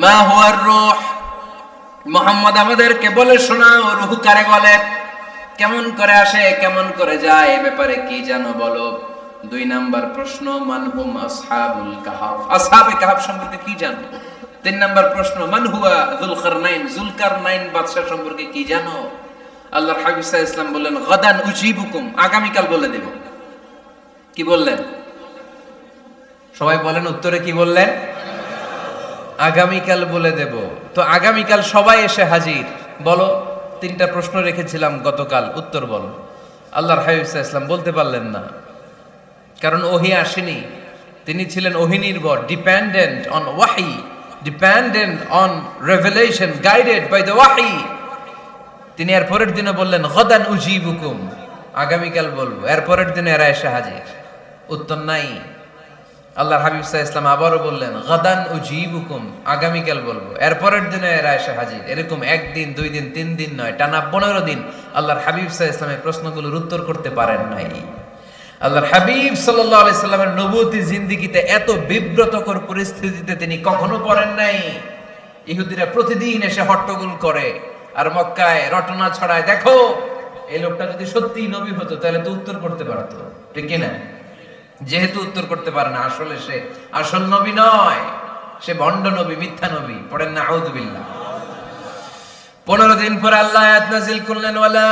মা হুয়ার রূহ, মুহাম্মদ আমাদেরকে বলে শোনাও রূহ কারে বলে, কেমন করে আসে, কেমন করে যায়, এ ব্যাপারে কি জানো বলো। 2 নাম্বার প্রশ্ন, মান হুম আসহাবুল কাহাফ, আসহাবে কাহাফ সম্পর্কে কি জানো। 3 নাম্বার প্রশ্ন, মান হুয়া যুলকারনাইন, যুলকারনাইন বাদশা সম্পর্কে কি জানো। আল্লাহর হাবিব সাল্লাল্লাহু আলাইহি ওয়াসাল্লাম বললেন, গাদান উজিবুকুম, আগামীকাল বলে দেব। কি বললেন? সবাই বলেন উত্তরে কি বললেন? আগামীকাল বলে দেব। তো আগামীকাল সবাই এসে হাজির। বলো, 3টা প্রশ্ন রেখেছিলাম গতকাল, উত্তর বলো। আল্লাহর হাবিব সাল্লাল্লাহু আলাইহি ওয়াসাল্লাম বলতে পারলেন না, কারণ ওহী আসেনি। তিনি ছিলেন ওহী নির্ভর, ডিপেন্ডেন্ট অন ওয়াহি, dependent on revelation, guided by the ওয়াহি। তিনি এর পরের দিনে বললেন, গাদান উজিবুকুম, আগামীকাল বলবো। এর পরের দিনে এরা এসে হাজির, উত্তর নাই। আল্লাহর হাবিব সাল্লাল্লাহু আলাইহি ওয়াসাল্লাম আবারও বললেন, গাদান উজিবুকুম, আগামীকাল বলবো। এর পরের দিনে এরা এসে হাজির। এরকম 1 দিন 2 দিন 3 দিন নয়, টানা 15 দিন আল্লাহর হাবিব সাল্লাল্লাহু আলাইহি ওয়াসাল্লাম এই প্রশ্নগুলোর উত্তর করতে পারেন নাই। আল্লাহর হাবিব সাল্লাল্লাহু আলাইহি সাল্লামের নবুয়তি জিন্দেগিতে এত বিব্রতকর পরিস্থিতিতে তিনি কখনো পড়েন নাই। ইহুদিরা প্রতিদিন এসে হট্টগোল করে আর মক্কায় রটনা ছড়ায়, দেখো এই লোকটা যদি সত্যিই নবী হতো তাহলে তো উত্তর করতে পারতো, ঠিক কি না? যেহেতু উত্তর করতে পারে না, আসলে সে আসল নবী নয়, সে ভণ্ড নবী, মিথ্যা নবী। পড়েন না আউযুবিল্লাহ। 15 দিন পর আল্লাহ আয়াত নাযিল করলেন, ওয়ালা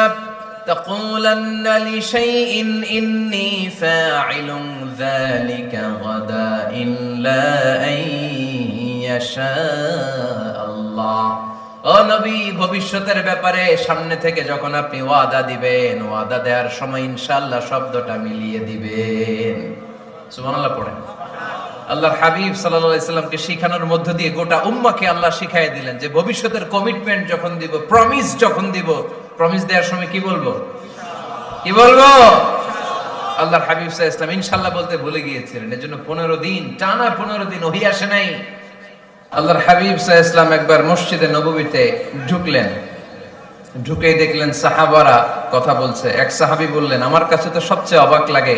তাকুলান্না লিশাইইন ইন্নী ফাইলুন যালিকা গাদা ইল্লা আইয়াশা আল্লাহ। ও নবী, ভবিষ্যতের ব্যাপারে সামনে থেকে যখন আপনি ওয়াদা দিবেন, ওয়াদা দেওয়ার সময় ইনশাআল্লাহ শব্দটা মিলিয়ে দিবেন। সুবহানাল্লাহ পড়েন। আল্লাহর হাবিব সাল্লাল্লাহু আলাইহি সাল্লামকে শিখানোর মধ্য দিয়ে গোটা উম্মাহকে আল্লাহ শিখাই দিলেন যে ভবিষ্যতের কমিটমেন্ট যখন দিব, প্রমিস যখন দিব, প্রমিস দেওয়ার সময় কি বলবো? কি বলবো? আল্লাহর হাবিব সাল্লাল্লাহু আলাইহি সাল্লাম ইনশাআল্লাহ বলতে ভুলে গিয়েছিলেন। এজন্য 15 দিন, টানা 15 দিন ওহী আসে নাই। আল্লাহর হাবিব সাল্লাল্লাহু আলাইহি সাল্লাম একবার মসজিদে নববীতে ঢুকলেন, ঢুকেই দেখলেন সাহাবারা কথা বলছে। এক সাহাবী বললেন, আমার কাছে তো সবচেয়ে অবাক লাগে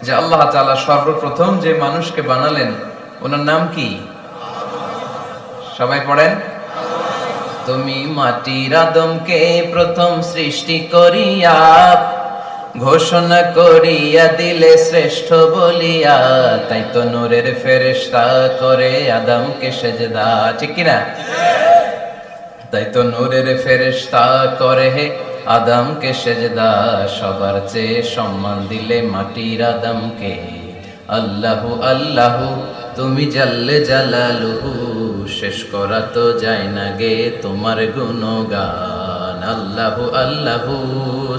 যে আল্লাহ তাআলা সর্বপ্রথম যে মানুষকে বানালেন ওনার নাম কি? সবাই পড়েন। তুমি মাটির আদমকে প্রথম সৃষ্টি করিয়া ঘোষণা করিয়া দিলে শ্রেষ্ঠ বলিয়া, তাই তো নূরের ফেরেশতা করে আদমকে সেজদা, ঠিক কি না? তাই তো নূরের ফেরেশতা করে আদমকে সেজদা, সবার চেয়ে সম্মান দিলে মাটির আদমকে। আল্লাহু আল্লাহু তুমি জাল্লে জালালুহু, শেষ করা তো যায় না গে তোমার গুণগান। আল্লাহু আল্লাহু,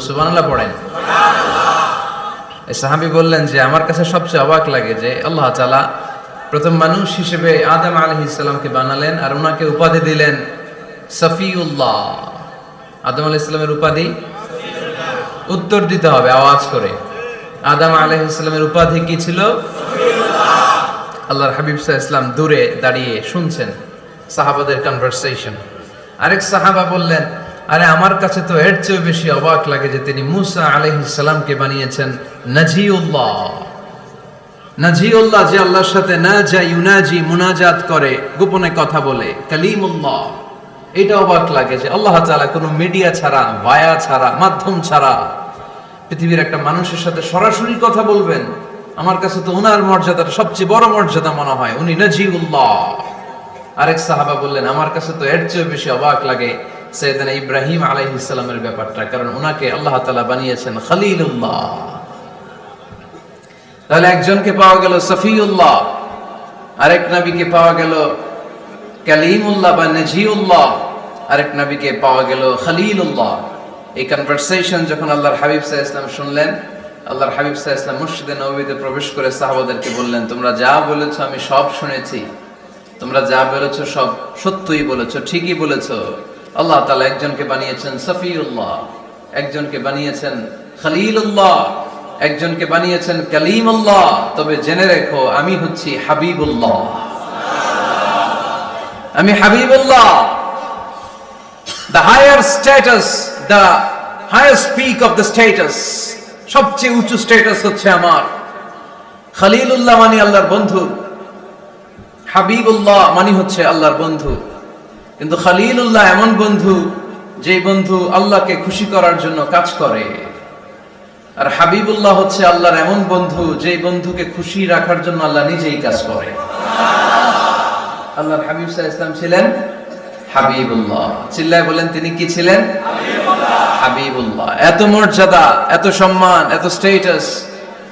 সুবহানাল্লাহ পড়েন। এই সাহাবী বললেন যে আমার কাছে সবচেয়ে অবাক লাগে যে আল্লাহ তাআলা প্রথম মানুষ হিসেবে আদম আলাইহিস সালামকে বানালেন আর ওনাকে উপাধি দিলেন সফিউল্লাহ। আদম আলাইহিস সালামের উপাধি, উত্তর দিতে হবে আওয়াজ করে। আদম আলাইহিস সালামের উপাধি কি ছিল? আল্লাহর হাবিব সাল্লাল্লাহু আলাইহি ওয়াসাল্লাম দূরে দাঁড়িয়ে শুনছেন সাহাবাদের কনভারসেশন। আরেক সাহাবা বললেন, আরে আমার কাছে তো এর চেয়ে বেশি অবাক লাগে যে তিনি মুসা আলাইহিস সালামকে বানিয়েছেন নাজিউল্লাহ। নাজিউল্লাহ, যে আল্লাহর সাথে নাজা ইউনাজি, মুনাজাত করে, গোপনে কথা বলে, কালিমুল্লাহ। এটা অবাক লাগে যে আল্লাহ তাআলা কোনো মিডিয়া ছাড়া, ভায়া ছাড়া, মাধ্যম ছাড়া পৃথিবীর একটা মানুষের সাথে সরাসরি কথা বলবেন। আমার কাছে তো ওনার মর্যাদাটা সবচেয়ে বড় মর্যাদা মনে হয়, উনি নাজিউল্লাহ। আরেক সাহাবা বললেন, আমার কাছে তো এর চেয়ে বেশি অবাক লাগে সাইয়েদনা ইব্রাহিম আলাইহিস সালামের ব্যাপারটা, কারণ ওনাকে আল্লাহ তাআলা বানিয়েছেন খলিলুল্লাহ। তাহলে একজনকে পাওয়া গেল সফিউল্লাহ, আরেক নবীকে পাওয়া গেল কালিমুল্লাহ বা নাজিউল্লাহ, আরেক নবীকে পাওয়া গেল খলিলুল্লাহ। এই কনভারসেশন যখন আল্লাহর হাবিব সাল্লাল্লাহু আলাইহি ওয়াসাল্লাম শুনলেন, আল্লাহর হাবিব সাল্লাল্লাহু আলাইহি ওয়াসাল্লাম মসজিদে নববীতে প্রবেশ করে সাহাবাদেরকে বললেন, তোমরা যা বলেছো আমি সব শুনেছি, তোমরা যা বলেছো সব সত্যই বলেছো, ঠিকই বলেছো। আল্লাহ তাআলা একজনকে বানিয়েছেন সফিউল্লাহ, একজনকে বানিয়েছেন খলিলুল্লাহ, একজনকে বানিয়েছেন কালিমুল্লাহ। তবে জেনে রেখো আমি হচ্ছি হাবিবুল্লাহ, আমি Habibullah. The higher status, the highest peak of the status, সবচেয়ে উঁচু স্ট্যাটাস হচ্ছে আমার। খলিলুল্লাহ মানে আল্লাহর বন্ধু, হাবিবুল্লাহ মানে হচ্ছে আল্লাহর বন্ধু, কিন্তু খলিলুল্লাহ এমন বন্ধু যে বন্ধু আল্লাহকে খুশি করার জন্য কাজ করে। আর হাবিবুল্লাহ হচ্ছে আল্লাহর এমন বন্ধু যে বন্ধুকে খুশি রাখার জন্য আল্লাহ নিজেই কাজ করে। আল্লাহর হাবিব সাল্লাল্লাহু আলাইহি ওয়াসাল্লাম ছিলেন হাবিবুল্লাহ। চিল্লায় বলেন তিনি কি ছিলেন? হাবিবুল্লাহ। এত মর্যাদা, এত সম্মান, এত স্ট্যাটাস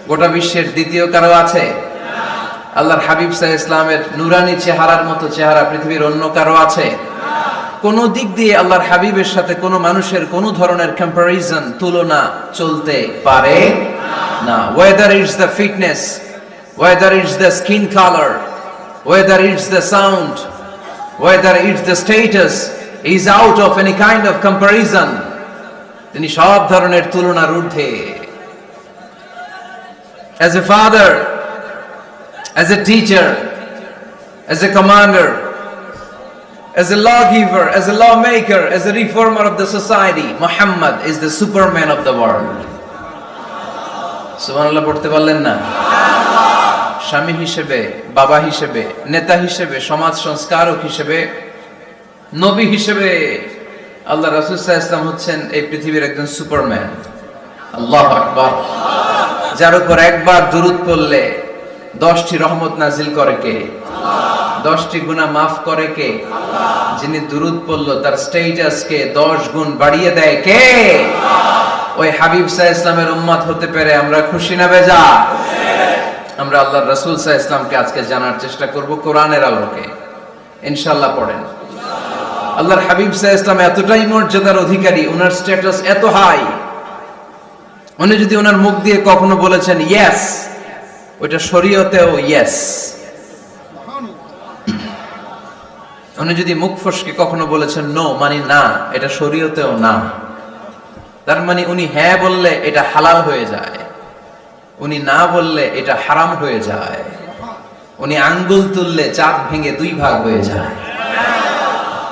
গোটা বিশ্বের দ্বিতীয় কারো আছে? আল্লাহর হাবিব সাল্লাল্লাহু আলাইহি ওয়াসাল্লামের নুরানি চেহারার মতো চেহারা পৃথিবীর অন্য কারো আছে? কোন দিক দিয়ে আল্লাহর হাবিবের সাথে কোন মানুষের কোন ধরনের কম্পারিজন, তুলনা চলতে পারে না। whether it's the fitness, whether it's the skin color, whether it's the sound, whether it's the status, is out of any kind of comparison. তিনি সব ধরনের তুলনার ঊর্ধ্বে। as a father, as a teacher, as a commander, as a lawgiver, as a lawmaker, as a reformer of the society, Muhammad is the superman of the world. সুবহানাল্লাহ পড়তে পারলেন না? স্বামী হিসেবে, বাবা হিসেবে, নেতা হিসেবে, সমাজ সংস্কারক হিসেবে, নবী হিসেবে আল্লাহ রাসূল সাল্লাল্লাহু আলাইহি ওয়াসাল্লাম হচ্ছেন এই পৃথিবীর একজন সুপারম্যান। আল্লাহু আকবার। যার উপর একবার দুরূদ পড়লে 10টি রহমত নাজিল করে কে? 10টি গুনাহ মাফ করে কে? যিনি দুরূদ পড়লো তার স্ট্যাটাসকে 10 গুণ বাড়িয়ে দেয় কে? ওই হাবিব সাল্লাল্লাহু আলাইহি ওয়াসাল্লামের উম্মত হতে পেরে আমরা খুশি না বেজা? আমরা আল্লাহর রাসূল সাল্লাল্লাহু আলাইহি ওয়াসাল্লামকে আজকে জানার চেষ্টা করব কোরআনের আলোকে। ইনশাআল্লাহ পড়েন। আল্লাহর হাবিব সাল্লাল্লাহু আলাইহি ওয়াসাল্লাম এতটাই মর্যাদার অধিকারী, ওনার স্ট্যাটাস এত হাই, উনি যদি ওনার মুখ দিয়ে কখনো বলেছেন ইয়েস, ওইটা শরীয়তেও ইয়েস। উনি যদি মুখ ফসকে কখনো বলেছেন নো, মানে না, এটা শরীয়তেও না। তার মানে উনি হ্যাঁ বললে এটা হালাল হয়ে যায়, উনি না বললে এটা হারাম হয়ে যায়। উনি আঙ্গুল তুললে চাঁদ ভেঙে 2 ভাগ হয়ে যায়।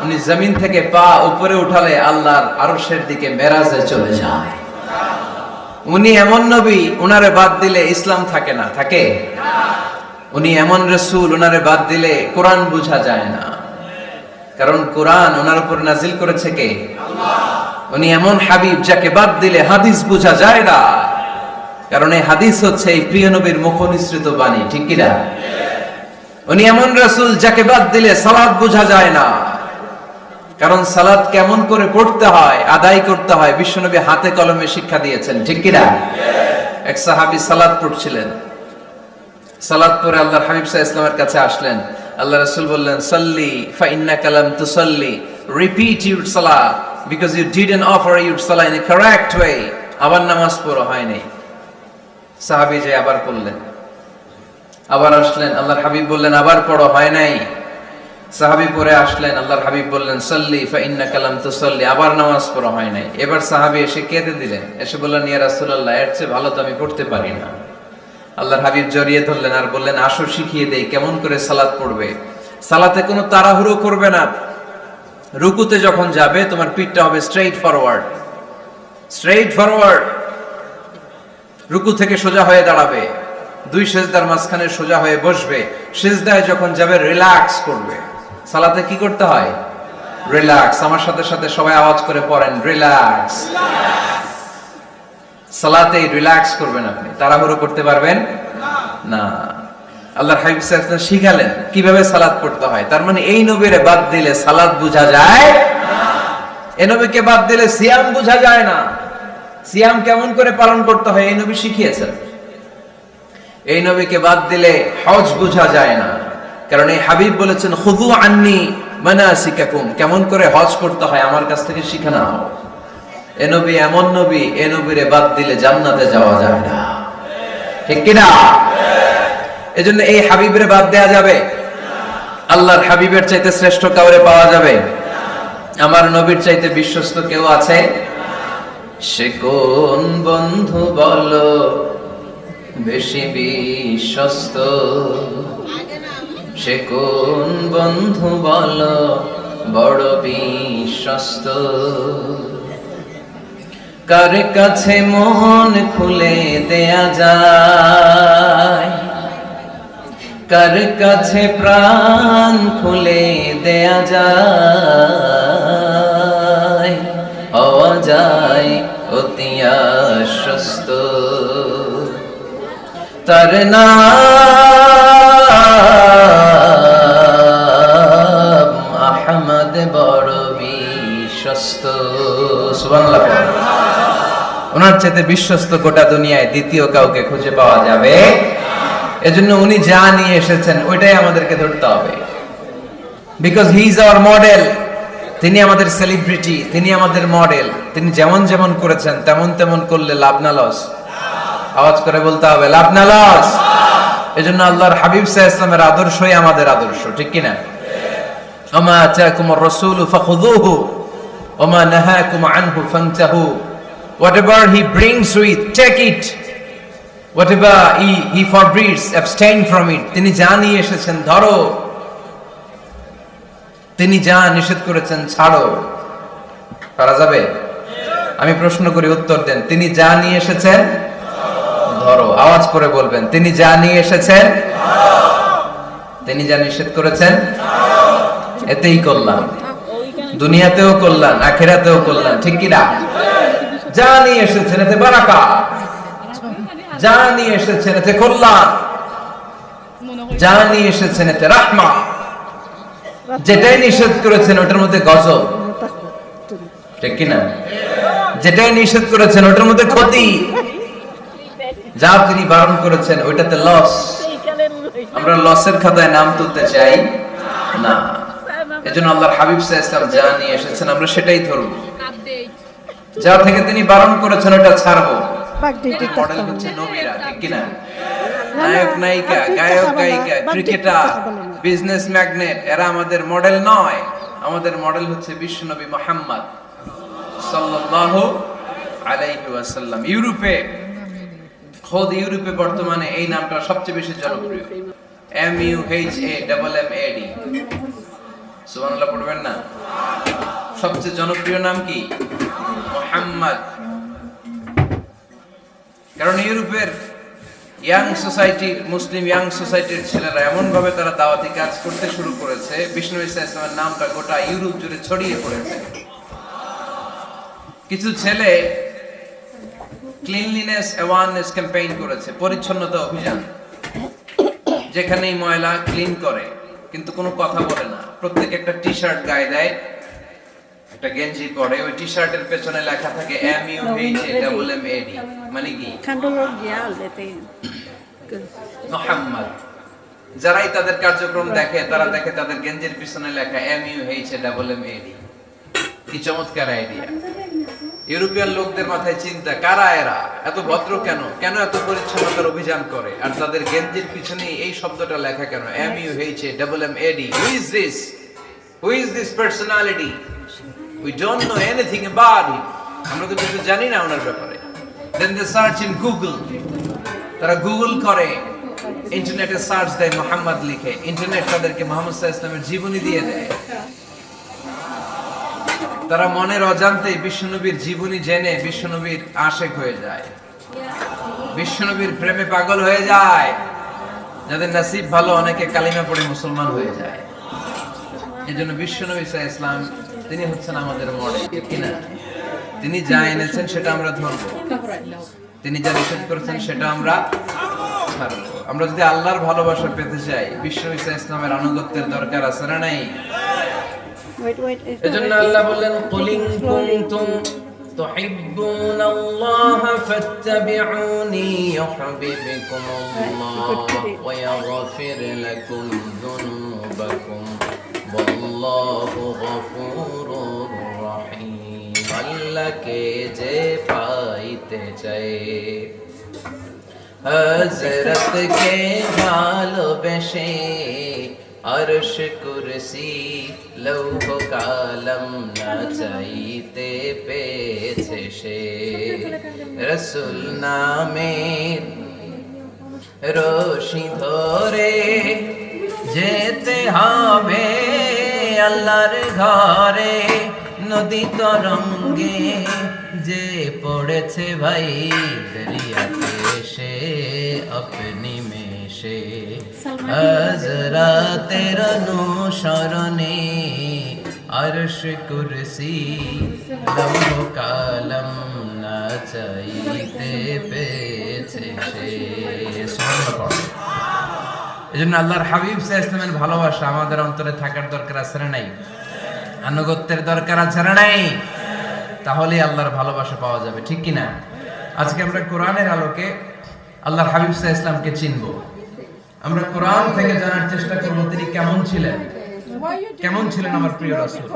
উনি জমিন থেকে পা উপরে উঠালে আল্লাহর আরশের দিকে মেরাজে চলে যায়। উনি এমন নবী, উনারে বাদ দিলে ইসলাম থাকে না, থাকে? উনি এমন রাসূল, উনারে বাদ দিলে কোরআন বোঝা যায় না, কারণ কোরআন ওনার উপর নাজিল করেছে কে? আল্লাহ। উনি এমন হাবিব যাকে বাদ দিলে হাদিস বোঝা যায় না, কারণ এই হাদিস হচ্ছে এই প্রিয় নবীর মুখ নিঃসৃত বাণী, ঠিক কি না? উনি এমন রাসূল যাকে বাদ দিলে সালাত বোঝা যায় না, কারণ সালাত কেমন করে পড়তে হয়, আদায় করতে হয় বিশ্বনবী হাতে কলমে শিক্ষা দিয়েছেন, ঠিক কি না? এক সাহাবী সালাত পড়ছিলেন, সালাত পড়ে আল্লাহর হাবিব সাল্লাল্লাহু আলাইহি ওয়াসাল্লামের কাছে আসলেন। আল্লাহ রাসূল বললেন সাল্লি ফা ইন্নাকা লাম তুসাল্লি, রিপিট ইউর সালাহ because you didn't offer your সালাহ ইন এ কারেক্ট ওয়ে। আবার নামাজ পড়া হয় নাই। সাহাবী যে আবার পড়লেন, আবার আসলেন, আল্লাহর হাবিব বললেন আবার পড়া হয় নাই। সাহাবী পরে আসলেন, আল্লাহর হাবিব বললেন সাল্লি ফা ইন্নাকা লাম তুসাল্লি, আবার নামাজ পড়া হয় নাই। এবার সাহাবী এসে কেঁদে দিলেন, এসে বললেন ইয়া রাসূলুল্লাহ, এর চেয়ে ভালো তো আমি পড়তে পারি না। আল্লাহর হাবিব জড়িয়ে ধরলেন আর বললেন আসো শিখিয়ে দেই কেমন করে সালাত পড়বে। সালাতে কোনো তাড়াহুড়ো করবে না। রুকুতে যখন যাবে তোমার পিঠটা হবে স্ট্রেইট ফরওয়ার্ড, স্ট্রেইট ফরওয়ার্ড। রুকু থেকে সোজা হয়ে দাঁড়াবে, 2 সিজদার মাঝখানে সোজা হয়ে বসবে। সিজদায় যখন যাবে রিল্যাক্স করবে। সালাতে কি করতে হয়? রিল্যাক্স। আমার সাথে সাথে সবাই আওয়াজ করে পড়েন রিল্যাক্স। সালাতে রিল্যাক্স করবেন, আপনি তাড়াহুড়ো করতে পারবেন না। আল্লাহর হাবিব সাল্লাল্লাহু আলাইহি ওয়াসাল্লাম শিখালেন কিভাবে সালাত পড়তে হয়। তার মানে এই নবীরে বাদ দিলে সালাত বোঝা যায় না, এই নবীকে বাদ দিলে সিয়াম বোঝা যায় না। সিয়াম কেমন করে পালন করতে হয় এই নবী শিখিয়েছেন। এই নবীকে বাদ দিলে হজ বোঝা যায় না, কারণ এই হাবিব বলেছেন খুযু আন্নী মানাসিকাকুম, কেমন করে হজ করতে হয় আমার কাছ থেকে শিখে নাও। এ নবী এমন নবী, এ নবীরে বাদ দিলে জান্নাতে যাওয়া যায় না, ঠিক কি না? এজন্য এই হাবিবের বাদ দেয়া যাবে? আল্লাহর হাবিবের চাইতে শ্রেষ্ঠ কাউরে পাওয়া যাবে? আমার নবীর চাইতে বিশ্বস্ত কেউ আছে? সে কোন বন্ধু বলো বেশি বিশ্বস্ত, সে কোন বন্ধু বলো বড় বিশ্বস্ত, কার কাছে মন খুলে দেয়া যায়, কার কাছে প্রাণ খুলে দেয়া যায়, হওয়া যায় অতি আশ্বস্ত। তার নাম আহমদ বড় বিশ্বস্ত। সুবহানাল্লাহ। ওনার চাইতে বিশ্বস্ত গোটা দুনিয়ায় দ্বিতীয় কাউকে খুঁজে পাওয়া যাবে। এজন্য উনি যা নিয়ে এসেছেন ওইটাই আমাদেরকে ধরতে হবে, because he is our model. তিনি আমাদের সেলিব্রিটি, তিনি আমাদের মডেল। তিনি যেমন যেমন করেছেন তেমন তেমন করলে লাভ না লস? আওয়াজ করে বলতে হবে লাভ না লস? এজন্য আল্লাহর হাবিব সাল্লাল্লাহু আলাইহি ওয়াসাল্লামের আদর্শই আমাদের আদর্শ, ঠিক কি না? আমা আতাকুমুর রাসূলু ফাখুযুহু ওমা নাহাকুম আনহু ফান্তাহু। Whatever he brings with, take it. Whatever he forbids, abstain from it. তিনি যা নিয়ে এসেছেন ধরো, তিনি যা নিষেধ করেছেন ছাড়ো। পারা যাবে? আমি প্রশ্ন করি, উত্তর দেন। তিনি যা নিয়ে এসেছেন ধরো। আওয়াজ করে বলবেন, তিনি যা নিয়ে এসেছেন, তিনি যা নিষেধ করেছেন এতেই কল্যাণ, দুনিয়াতেও কল্যাণ, আখিরাতেও কল্যাণ, ঠিক কি না? যা নিয়ে এসেছেন এতে বারাকা, যা নিয়ে এসেছেন এতে কল্যাণ, যা নিয়ে এসেছেন এতে রাহমা। যেটাই নিষেধ করেছেন ওটার মধ্যে গজব, ঠিক কি না? যেটাই নিষেধ করেছেন ওটার মধ্যে ক্ষতি, যা তিনি বারণ করেছেন ওইটাতে লস। আমরা লসের খাতায় নাম তুলতে চাই না। এজন্য আল্লাহর হাবিব সাল্লাল্লাহু আলাইহি ওয়াসাল্লাম যা নিয়ে এসেছেন আমরা সেটাই ধরব, যা থেকে তিনি বারণ করেছেন ওটা ছাড়বো। মডেল হচ্ছে নবীরা, ঠিক কি না? নায়ক নায়িকা, গায়ক গায়িকা, ক্রিকেটার, বিজনেস ম্যাগনেট, এরা আমাদের মডেল নয়। আমাদের মডেল হচ্ছে বিশ্বনবী মুহাম্মদ সাল্লাল্লাহু আলাইহি ওয়াসাল্লাম। ইউরোপে, খোদ ইউরোপে বর্তমানে এই নামটা সবচেয়ে বেশি জনপ্রিয়, MUHAMMAD। সুবহানাল্লাহ পড়বেন না? সবচেয়ে জনপ্রিয় নাম কি? মুহাম্মদ। কারণ ইউরোপের ইয়াং সোসাইটির, মুসলিম ইয়াং সোসাইটির ছেলেরা এমন ভাবে তারা দাওয়াতি কাজ করতে শুরু করেছে, বিষ্ণু ঈসা ইসলামের নামটা গোটা ইউরোপ জুড়ে ছড়িয়ে পড়েছে। কিছু ছেলে ক্লিনলিনেস অ্যাওয়ারনেস ক্যাম্পেইন করেছে, পরিচ্ছন্নতা অভিযান। যেখানেই ময়লা ক্লিন করে, কিন্তু কোনো কথা বলে না। প্রত্যেক একটা টি শার্ট গায়ে দেয়, একটা গেঞ্জি পরে, ওই টি শার্টের পেছনে লেখা থাকে MUHAMMAD, মানে কি? মুহাম্মদ। যারাই তাদের কার্যক্রম দেখে তারা দেখে তাদের গেঞ্জির পিছনে লেখা MUHAMMAD। কি চমৎকার আইডিয়া! ইউরোপিয়ান লোকদের মাথায় চিন্তা, কারা এরা, এত ভদ্র কেন, কেন এত পরিচ্ছন্নতার অভিযান করে, আর তাদের গেঞ্জির পিছনে এই শব্দটা লেখা কেন, MUHAMMAD? Who is this personality? We don't know anything about him. আমরা তো কিছু জানি না ওনার ব্যাপারে। Then they search in Google. তারা গুগল করে, ইন্টারনেটে সার্চ দেয় মুহাম্মদ লিখে। ইন্টারনেট তাদেরকে মুহাম্মদ সাল্লাল্লাহু আলাইহি ওয়াসাল্লামের জীবনী দিয়ে দেয়। তারা মনের অজান্তেই বিশ্বনবীর জীবনী জেনে বিশ্বনবীর আশেক হয়ে যায়, বিশ্বনবীর প্রেমে পাগল হয়ে যায়। যাদের নসিব ভালো, অনেকে কালিমা পড়ে মুসলমান হয়ে যায়। এজন্য বিশ্বনবী সাল্লাল্লাহু আলাইহি ওয়াসাল্লাম তিনি হচ্ছেন আমাদের মডেল, ঠিক কিনা? তিনি যা এনেছেন সেটা আমরা ধরবো, তিনি যা নিষেধ করেছেন সেটা আমরা ছাড়বো। আমরা যদি আল্লাহর ভালোবাসা পেতে চাই, বিশ্বনবী সাল্লাল্লাহু আলাইহি ওয়াসাল্লামের আনুগত্যের দরকার আছে না নাই? এজন্য আল্লাহ বললেন, কুল ইন কুনতুম তুহিব্বুনাল্লাহা ফাত্তাবিউনি ইউহিব্বুকুমুল্লাহ ওয়া ইয়াগফির লাকুম যুনুবাকুম ওয়াল্লাহু গফুরুর রহিম। আল্লাহকে যে পাইতে চায়, হযরতকে ভালোবেসে আরশ কুরসি লৌহ কালম না চাইতে পেয়েছে সে। রাসূল নামের রশি ধরে যেতে হবে আল্লাহর ঘরে। নদী তরঙ্গে যে পড়েছে ভাই দরিয়াতে, সে আপনি में সে আজ রাতের অনুসরণে আরশ কুরসি লৌহ কালম না চাইতে পেয়েছে সে। এই জন্য আল্লাহর হাবিব সাল্লাল্লাহু আলাইহি ওয়াসাল্লামের ভালোবাসা আমাদের অন্তরে থাকার দরকার আছে না নাই? আনুগত্যের দরকার আছে না নাই? তাহলে আল্লাহর ভালোবাসা পাওয়া যাবে, ঠিক কি না? আজকে আমরা কোরআনের আলোকে আল্লাহর হাবিব সাল্লাল্লাহু আলাইহি ওয়াসাল্লামকে চিনব। আমরা কোরআন থেকে জানার চেষ্টা করব তিনি কেমন ছিলেন। কেমন ছিলেন আমার প্রিয় রাসূল?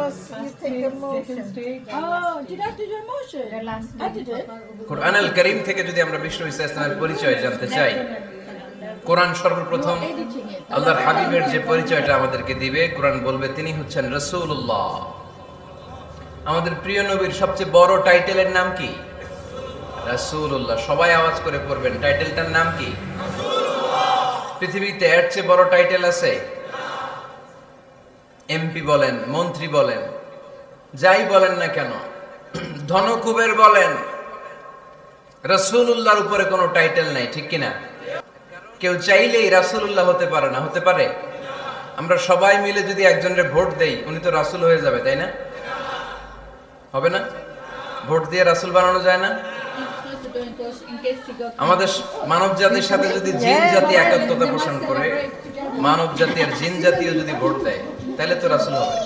কোরআনুল কারীম থেকে যদি আমরা বিষ্ণু ঈসা ইসলামের পরিচয় জানতে চাই, কোরআন সর্বপ্রথম আল্লাহর হাবিবের যে পরিচয়টা আমাদেরকে দিবে, কোরআন বলবে তিনি হচ্ছেন রাসূলুল্লাহ। আমাদের প্রিয় নবীর সবচেয়ে বড় টাইটেলের নাম কি? রাসূলুল্লাহ। সবাই আওয়াজ করে পড়বেন, টাইটেলটার নাম কি? পৃথিবীতে এর চেয়ে বড় টাইটেল আছে? এমপি বলেন, মন্ত্রী বলেন, যাই বলেন না কেন, ধনকুবের বলেন, রাসূলুল্লাহর উপরে কোনো টাইটেল নাই, ঠিক কিনা? কেউ চাইলেই রাসূলুল্লাহ হতে পারে না, হতে পারে? আমরা সবাই মিলে যদি একজনের ভোট দেই, উনি তো রাসূল হয়ে যাবে, তাই না? হবে না? ভোট দিয়ে রাসূল বানানো যায় না? আমাদের মানব জাতির সাথে যদি জিন জাতি একাত্মতা পোষণ করে, মানব জাতি আর জিন জাতিও যদি ভোট দেয়, তাহলে তো রাসূল হবে।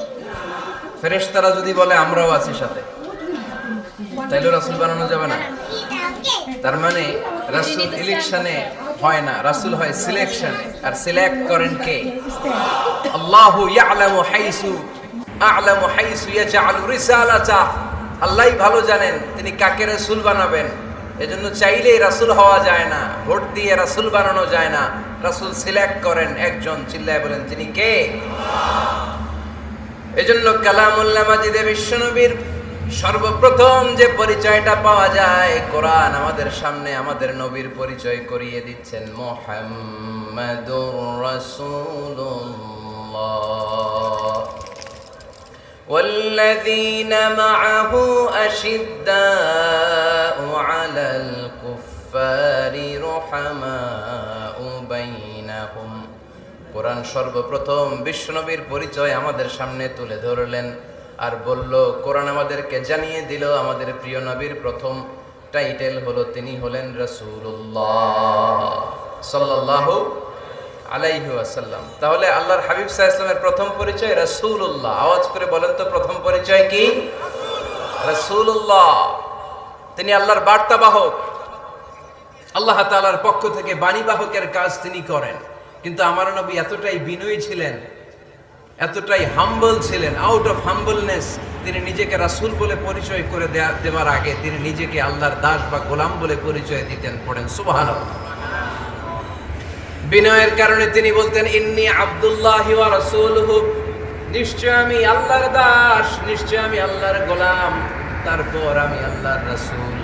ফেরেশতারা যদি বলে আমরাও আছি সাথে, তাহলে রাসূল বানানো যাবে না। তার মানে রাসূল ইলেকশনে হয় না, রাসূল হয় সিলেকশনে। আর সিলেক্ট করেন কে? আল্লাহু ইয়ালামু হাইসু ইয়াজআলু রিসালাতা। আল্লাহই ভালো জানেন তিনি কাকে রাসূল বানাবেন। এজন্য চাইলেই রাসূল হওয়া যায় না, ভোট দিয়ে রাসূল বানানো যায় না। রাসূল সিলেক্ট করেন একজন, চিল্লায় বলেন তিনি কে? এজন্য কালামুল্লাহ মাজিদে বিশ্বনবীর সর্বপ্রথম যে পরিচয়টা পাওয়া যায়, কোরআন আমাদের সামনে আমাদের নবীর পরিচয় করিয়ে দিচ্ছেন, মুহাম্মাদুর রাসূলুল্লাহ। والذين معه أشداء على الكفار رحماء بينهم। কোরআন সর্বপ্রথম বিশ্বনবীর পরিচয় আমাদের সামনে তুলে ধরলেন আর বলল, কোরআন আমাদেরকে জানিয়ে দিল আমাদের প্রিয় নবীর প্রথম টাইটেল হলো তিনি হলেন রাসূলুল্লাহ সাল্লাল্লাহু আলাইহি ওয়াসাল্লাম। তাহলে আল্লাহর হাবিব সাল্লাল্লাহু আলাইহি ওয়াসাল্লামের প্রথম পরিচয় রাসূলুল্লাহ। আওয়াজ করে বলেন তো প্রথম পরিচয় কি? রাসূলুল্লাহ। তিনি আল্লাহর বার্তাবাহক, আল্লাহ তাআলার পক্ষ থেকে বাণীবাহকের কাজ তিনি করেন। কিন্তু আমার নবী এতটাই বিনয়ী ছিলেন, এতটাই হাম্বল ছিলেন, আউট অফ হাম্বলনেস তিনি নিজেকে রাসূল বলে পরিচয় করে দেওয়ার আগে তিনি নিজেকে আল্লাহর দাস বা গোলাম বলে পরিচয় দিতেন। পড়েন সুবহানাল্লাহ। বিনয়ের কারণে তিনি বলতেন, ইন্নী আব্দুল্লাহি ওয়া রাসূলুহু, নিশ্চয় আমি আল্লাহর দাস, নিশ্চয় আমি আল্লাহর গোলাম, তারপর আমি আল্লাহর রাসূল।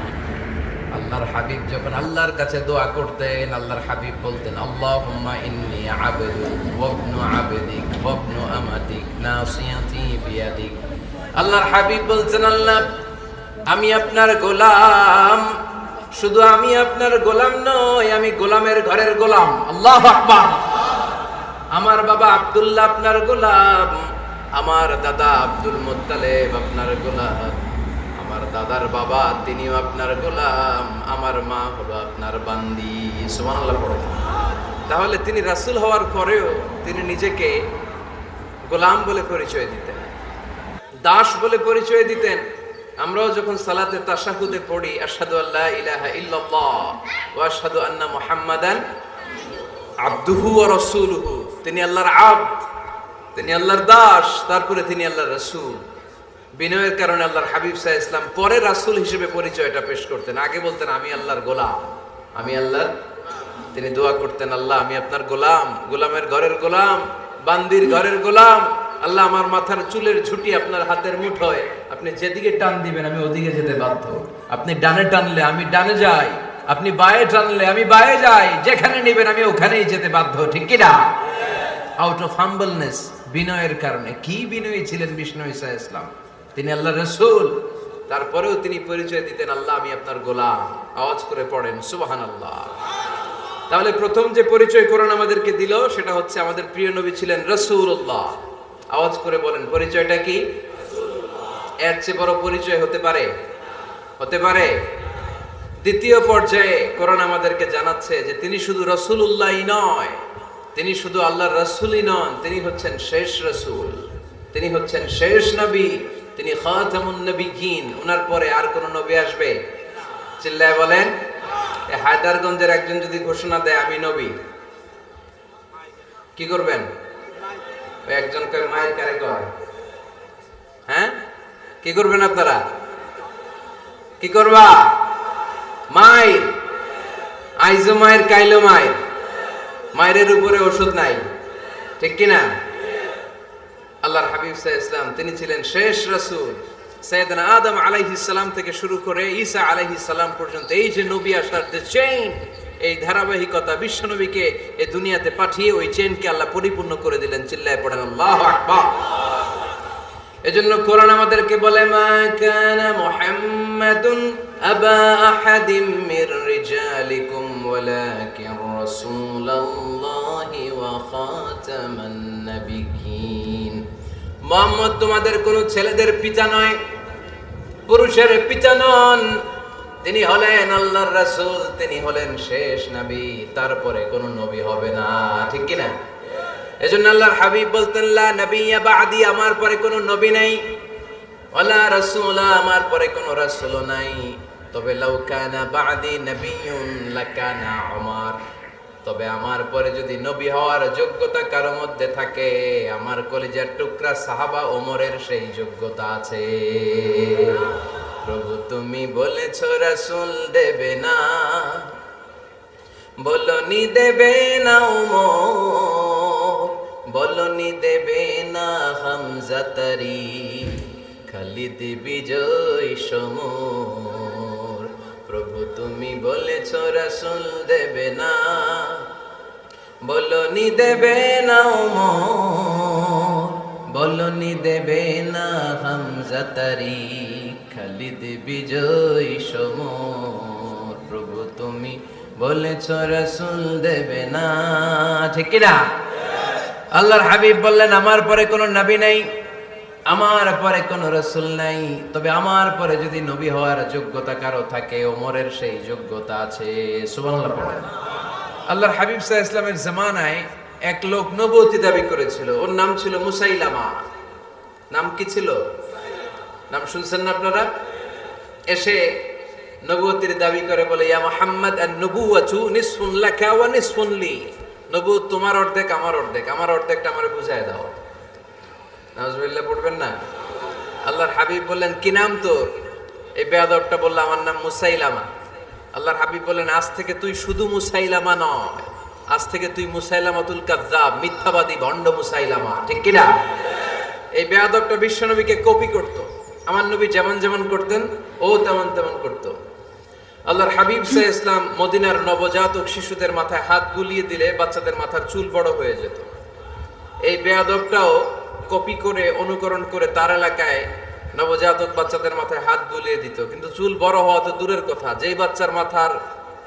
আল্লাহর হাবিব যখন আল্লাহর কাছে দোয়া করতেন, আল্লাহর হাবিব বলতেন, আল্লাহুম্মা ইন্নী আবদুক ওয়া ইবনু আবদিক ওয়া ইবনু আমাতিক নাসিয়াতি বিয়াদিক। আল্লাহর হাবিব বলতেন, আল্লাহ আমি আপনার গোলাম, শুধু আমি আপনার গোলাম নই, আমি গোলামের ঘরের গোলাম। আল্লাহু আকবার। আমার বাবা আব্দুল্লাহ আপনার গোলাম, আমার দাদা আব্দুল মুত্তালিব আপনার গোলাম, আমার দাদার বাবা তিনিও আপনার গোলাম, আমার মা হলো আপনার বান্দি। সুবহানাল্লাহ পড়েন। তাহলে তিনি রাসূল হওয়ার পরেও তিনি নিজেকে গোলাম বলে পরিচয় দিতেন, দাস বলে পরিচয় দিতেন। আমরাও যখন সালাতে তাশাহুদে পড়ি, আশহাদু আল্লা ইলাহা ইল্লাল্লাহ ওয়া আশহাদু আন্না মুহাম্মাদান আবদুহু ওয়া রাসূলুহু, তিনি আল্লাহর আবদ, তিনি আল্লাহর দাস, তারপরে তিনি আল্লাহর রাসূল। বিনয়ের কারণে আল্লাহর হাবিব সাল্লাল্লাহু আলাইহি ওয়াসাল্লাম পরে রাসূল হিসেবে পরিচয়টা পেশ করতেন। আগে বলতেন আমি আল্লাহর গোলাম, আমি আল্লাহর। তিনি দোয়া করতেন, আল্লাহ আমি আপনার গোলাম, গোলামের ঘরের গোলাম, বান্দির ঘরের গোলাম। আল্লাহ আমার মাথার চুলের ঝুঁটি আপনার হাতের মুঠোয়, আপনি যেদিকে টান দিবেন আমি ওদিকে যেতে বাধ্য। আপনি ডানে টানলে আমি ডানে যাই, আপনি বায়ে টানলে আমি বায়ে যাই, যেখানে নেবেন আমি ওখানেই যেতে বাধ্য, ঠিক কি না? আউট অফ হাম্বলনেস, বিনয়ের কারণে। কি বিনয়ী ছিলেন বিষ্ণু ঈসা ইসলাম, তিনি আল্লাহর রাসূল, তারপরেও তিনি পরিচয় দিতেন, আল্লাহ আমি আপনার গোলাম। আওয়াজ করে পড়েন সুবহানাল্লাহ। তাহলে প্রথম যে পরিচয় কোরআন আমাদেরকে দিল সেটা হচ্ছে আমাদের প্রিয় নবী ছিলেন রাসূলুল্লাহ। আওয়াজ করে বলেন পরিচয়টা কি? এর চেয়ে বড় পরিচয় হতে পারে? হতে পারে? দ্বিতীয় পর্যায়ে কোরআন আমাদেরকে জানাচ্ছে যে তিনি শুধু রাসূলুল্লাহই নয়, তিনি শুধু আল্লাহর রাসূলই নন, তিনি হচ্ছেন শেষ রাসূল, তিনি হচ্ছেন শেষ নবী, তিনি খাতামুন নবিয়্যিন। ওনার পরে আর কোন নবী আসবে? চিল্লায় বলেন। এই হায়দারগঞ্জের একজন যদি ঘোষণা দেয় আমি নবী, কি করবেন? ওই একজন কয় মায়ের কারে কয়, হ্যাঁ কি করবেন আপনারা? কি করবা? মায়ের আইজো মায়ের কাইলো মায়ের, মায়ের উপরে ওষুধ নাই, ঠিক কিনা? আল্লাহর হাবিব সাল্লাল্লাহু আলাইহি ওয়াসাল্লাম তিনি ছিলেন শেষ রাসূল। সাইয়েদনা আদম আলাইহিস সালাম থেকে শুরু করে ঈসা আলাইহিস সালাম পর্যন্ত এই যে নবী আসার যে চেইন, এই ধারাবাহিকতা, বিশ্ব নবীকে এই দুনিয়াতে পাঠিয়ে ওই চেইনকে আল্লাহ পরিপূর্ণ করে দিলেন। চিল্লায় পড়েন আল্লাহু আকবার। এজন্য কোরআন আমাদেরকে বলে মা কানা মুহাম্মাদুন আবা আহাদিম মির রিজালিকুম ওয়ালাকিন রাসূলুল্লাহি ওয়া খাতামান নাবিয়্যিন। মুহাম্মদ তোমাদের কোন ছেলেদের পিতা নয়, পুরুষের পিতা নন, তিনি হলেন আল্লাহর রাসূল, তিনি হলেন শেষ নবী, তারপরে কোন নবী হবে না, ঠিক কি না? এজন্য আল্লাহর হাবিব বলতেন লা নবিয়্যা বা'দি, আমার পরে কোনো নবী নাই, ওয়ালা রাসূলা, আমার পরে কোনো রাসূল নাই। তবে লাউ কানা বা'দি নবিয়্যুন লাকানা উমর, তবে আমার পরে যদি নবী হওয়ার যোগ্যতা কারো মধ্যে থাকে, আমার কলিজার টুকরা সাহাবা ওমরের সেই যোগ্যতা আছে। প্রভু তুমি বলেছো রাসূল দেবে না, বলনি দেবে না ওমর, বলনি দেবে না হামজা তারি, খালিদ বিজয় সমর। প্রভু তুমি বলেছো রাসূল দেবে না, বলনি দেবে না ওমর, বলনি দেবে না হামজা তারি, খালিদ বিজয় সমর। প্রভু তুমি বলেছো রাসূল দেবে না, ঠিক কি না? আল্লাহর হাবিব বললেন আমার পরে কোনো নবী নাই, আমার পরে কোনো রাসূল নাই, তবে আমার পরে যদি নবী হওয়ার যোগ্যতা কারো থাকে, ওমরের সেই যোগ্যতা আছে। সুবহানাল্লাহ পড়েন। আল্লাহর হাবিব সাল্লাল্লাহু আলাইহি ওয়াসাল্লামের জামানায় এক লোক নবুয়তি দাবি করেছিল, ওর নাম ছিল মুসাইলামা। নাম কি ছিল? নাম শুনছেন না আপনারা? এসে নবুয়তির দাবি করে বলে ইয়া মুহাম্মদ আন-নবুওয়াতু নিসফুন লাকা ওয়া নিসফুন লি, নবুয়ত তোমার অর্ধেক আমার অর্ধেক, আমার অর্ধেকটা আমারে বুঝায় দাও। নাউজুবিল্লাহ পড়বেন না? আল্লাহর হাবিব বললেন কি নাম তোর? এই বেয়াদবটা বলল আমার নাম মুসাইলামা। আল্লাহর হাবিব বললেন আজ থেকে তুই শুধু মুসাইলামা নয়, আজ থেকে তুই মুসাইলামাতুল কাযযাব, মিথ্যাবাদী ভণ্ড মুসাইলামা, ঠিক কি না? এই বেয়াদবটা বিশ্বনবীকে কপি করত, আমার নবী যেমন যেমন করতেন ও তেমন তেমন করত। আল্লাহর হাবিব সাল্লাল্লাহু আলাইহি ওয়াসাল্লাম মদিনার নবজাতক শিশুদের মাথায় হাত বুলিয়ে দিলে বাচ্চাদের মাথার চুল বড় হয়ে যেত। এই বেয়াদবটাও কপি করে অনুকরণ করে তার এলাকায় নবজাতক বাচ্চাদের মাথায় হাত বুলিয়ে দিত, কিন্তু চুল বড় হওয়া তো দূরের কথা, যেই বাচ্চার মাথার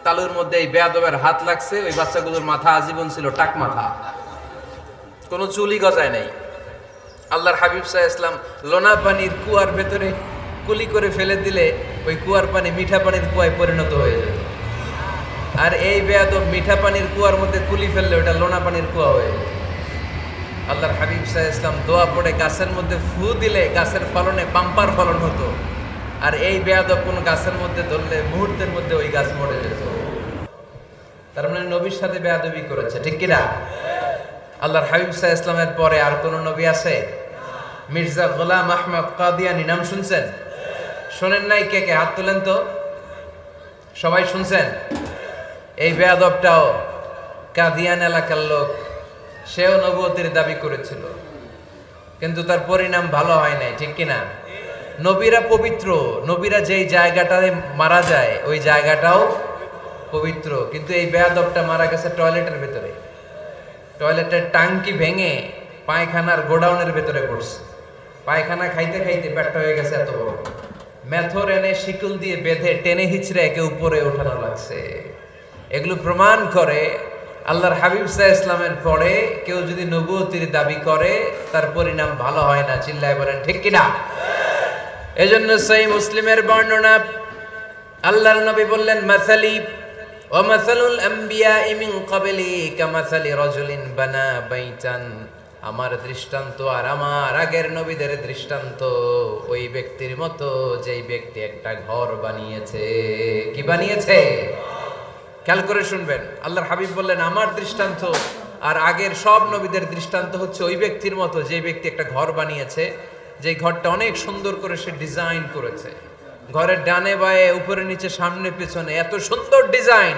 তালুর মধ্যে এই বেয়াদবের হাত লাগছে ওই বাচ্চাগুলোর মাথা আজীবন ছিল টাক মাথা, কোনো চুলই গজায় নাই। আল্লাহর হাবিব সাল্লাল্লাহু আলাইহি ওয়াসাল্লাম লোনা পানির কুয়ার ভেতরে কুলি করে ফেলে দিলে ওই কুয়ার পানি মিঠা পানির কুয়ায় পরিণত হয়ে যেত, আর এই বেয়াদব মিঠা পানির কুয়ার মধ্যে কুলি ফেললে ওটা লোনা পানির কুয়া হয়ে যেত। আল্লাহর হাবিব সাল্লাল্লাহু আলাইহি ওয়াসাল্লাম দোয়া পড়ে গাছের মধ্যে ফু দিলে গাছের ফলনে বাম্পার ফলন হতো, আর এই বেয়াদব কোন গাছের মধ্যে ধরলে মুহূর্তের মধ্যে ওই গাছ মরে যেত। তার মানে নবীর সাথে বেয়াদবি করেছে, ঠিক কিনা? আল্লাহর হাবিব সাল্লাল্লাহু আলাইহি ওয়াসাল্লামের পরে আর কোন নবী আছে? মির্জা গোলাম আহমদ কাদিয়ানী নাম শুনছেন? শোনেন নাই? কে কে হাত তোলেন তো, সবাই শুনছেন? এই বেয়াদবটাও কাদিয়ান এলাকার লোক, সেও নবুয়তির দাবি করেছিল, কিন্তু তার পরিণাম ভালো হয় নাই, ঠিক কিনা? নবীরা পবিত্র, নবীরা যেই জায়গাটায় মারা যায় ওই জায়গাটাও পবিত্র, কিন্তু এই বেয়াদবটা মারা গেছে টয়লেটের ভেতরে, টয়লেটের টাঙ্কি ভেঙে পায়খানার গোডাউনের ভেতরে পড়ছে, পায়খানা খাইতে খাইতে পেটটা হয়ে গেছে এত বড়, মেথর এনে শিকল দিয়ে বেঁধে টেনে হিচড়ে একে উপরে ওঠানো লাগছে। এগুলো প্রমাণ করে আল্লাহর হাবিব সাল্লাল্লাহু আলাইহি ইসলামের পরে কেউ যদি নবুয়তির দাবি করে তার পরিণাম ভালো হয় না। চিল্লায় বলেন ঠিক কিনা? এজন্য সহিহ মুসলিমের বর্ণনা, আল্লাহর নবী বললেন, মাসালি ওয়া মাসালুল আমবিয়াই মিন ক্বাবলি কামাসালি রাজুলিন বানা বাইতান, আমার দৃষ্টান্ত আর আমার আগের নবীদের দৃষ্টান্ত ওই ব্যক্তির মতো যেই ব্যক্তি একটা ঘর বানিয়েছে। কি বানিয়েছে? খেয়াল করে শুনবেন, আল্লাহর হাবিব বললেন আমার দৃষ্টান্ত আর আগের সব নবীদের দৃষ্টান্ত হচ্ছে ওই ব্যক্তির মতো যে ব্যক্তি একটা ঘর বানিয়েছে, যে ঘরটা অনেক সুন্দর করে সে ডিজাইন করেছে। ঘরের ডানে বায়ে উপরে নিচে সামনে পেছনে এত সুন্দর ডিজাইন,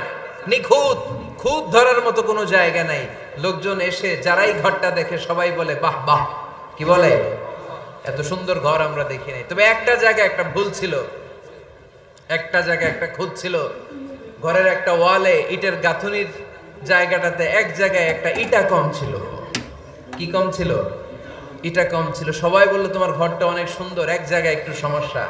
নিখুঁত, খুঁত ধরার মতো কোনো জায়গা নাই। লোকজন এসে যারাই ঘরটা দেখে সবাই বলে বাহ বাহ। কি বলে? এত সুন্দর ঘর আমরা দেখি নাই। তবে একটা জায়গায় একটা ভুল ছিল, একটা জায়গায় একটা খুঁত ছিল। ঘরের একটা ওয়ালে ইটের গাঁথুনির জায়গাটাতে এক জায়গায় একটা ইটা কম ছিল। কি কম ছিল? ইটা কম ছিল। সবাই বললো তোমার ঘরটা অনেক সুন্দর, এক জায়গায় একটু সমস্যা,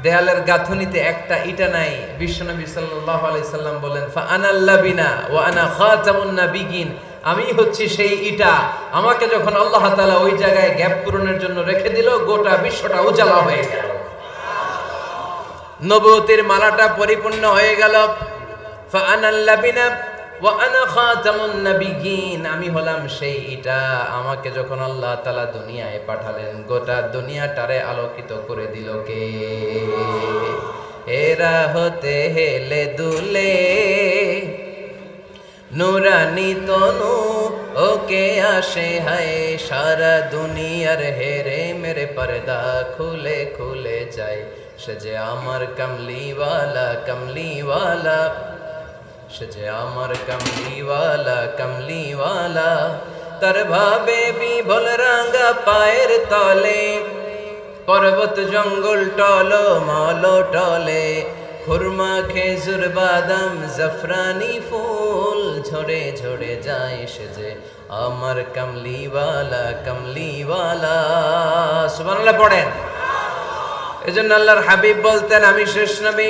দেয়ালের গাঁথুনিতে একটা ইটা নাই। বিশ্বনবী সাল্লাল্লাহু আলাইহি সাল্লাম বলেন, ফা আনাল লাবিনা ওয়া আনা খাতামুন নাবিয়িন, আমি হচ্ছি সেই ইটা। আমাকে যখন আল্লাহ তাআলা ওই জায়গায় গ্যাপ পূরণের জন্য রেখে দিল, গোটা বিশ্বটা উজালা হয়ে গেল, নবুয়তের মালাটা পরিপূর্ণ হয়ে গেল। ফা আনাল লাবিনা ওয়া আনা খাতামুন নাবিয়িন, আমি হলাম সেই ইটা। আমাকে যখন আল্লাহ তাআলা দুনিয়ায় পাঠালেন, গোটা দুনিয়াটারে আলোকিত করে দিল কে? এরা হতে হেলে দুলে নুরানি তনু ওকে আসে হায়, সারা দুনিয়ার হেরে মেরে পর্দা খুলে খুলে যায়। সে যে আমার কমলিওয়ালা কমলিওয়ালা, সে যে আমার কমলিওয়ালা কমলিওয়ালা, তার ভাবে বিভোল রাঙা পায়ের তলে, পর্বত জঙ্গল টল মল টলে, খুরমা খেজুর বাদাম জাফরানি ফুল ঝরে ঝরে যায়। সে যে আমার কমলিওয়ালা কমলিওয়ালা। সুবহানাল্লাহ পড়েন। এজন্য আল্লাহর হাবিব বলতেন, আমি শেষ নবী,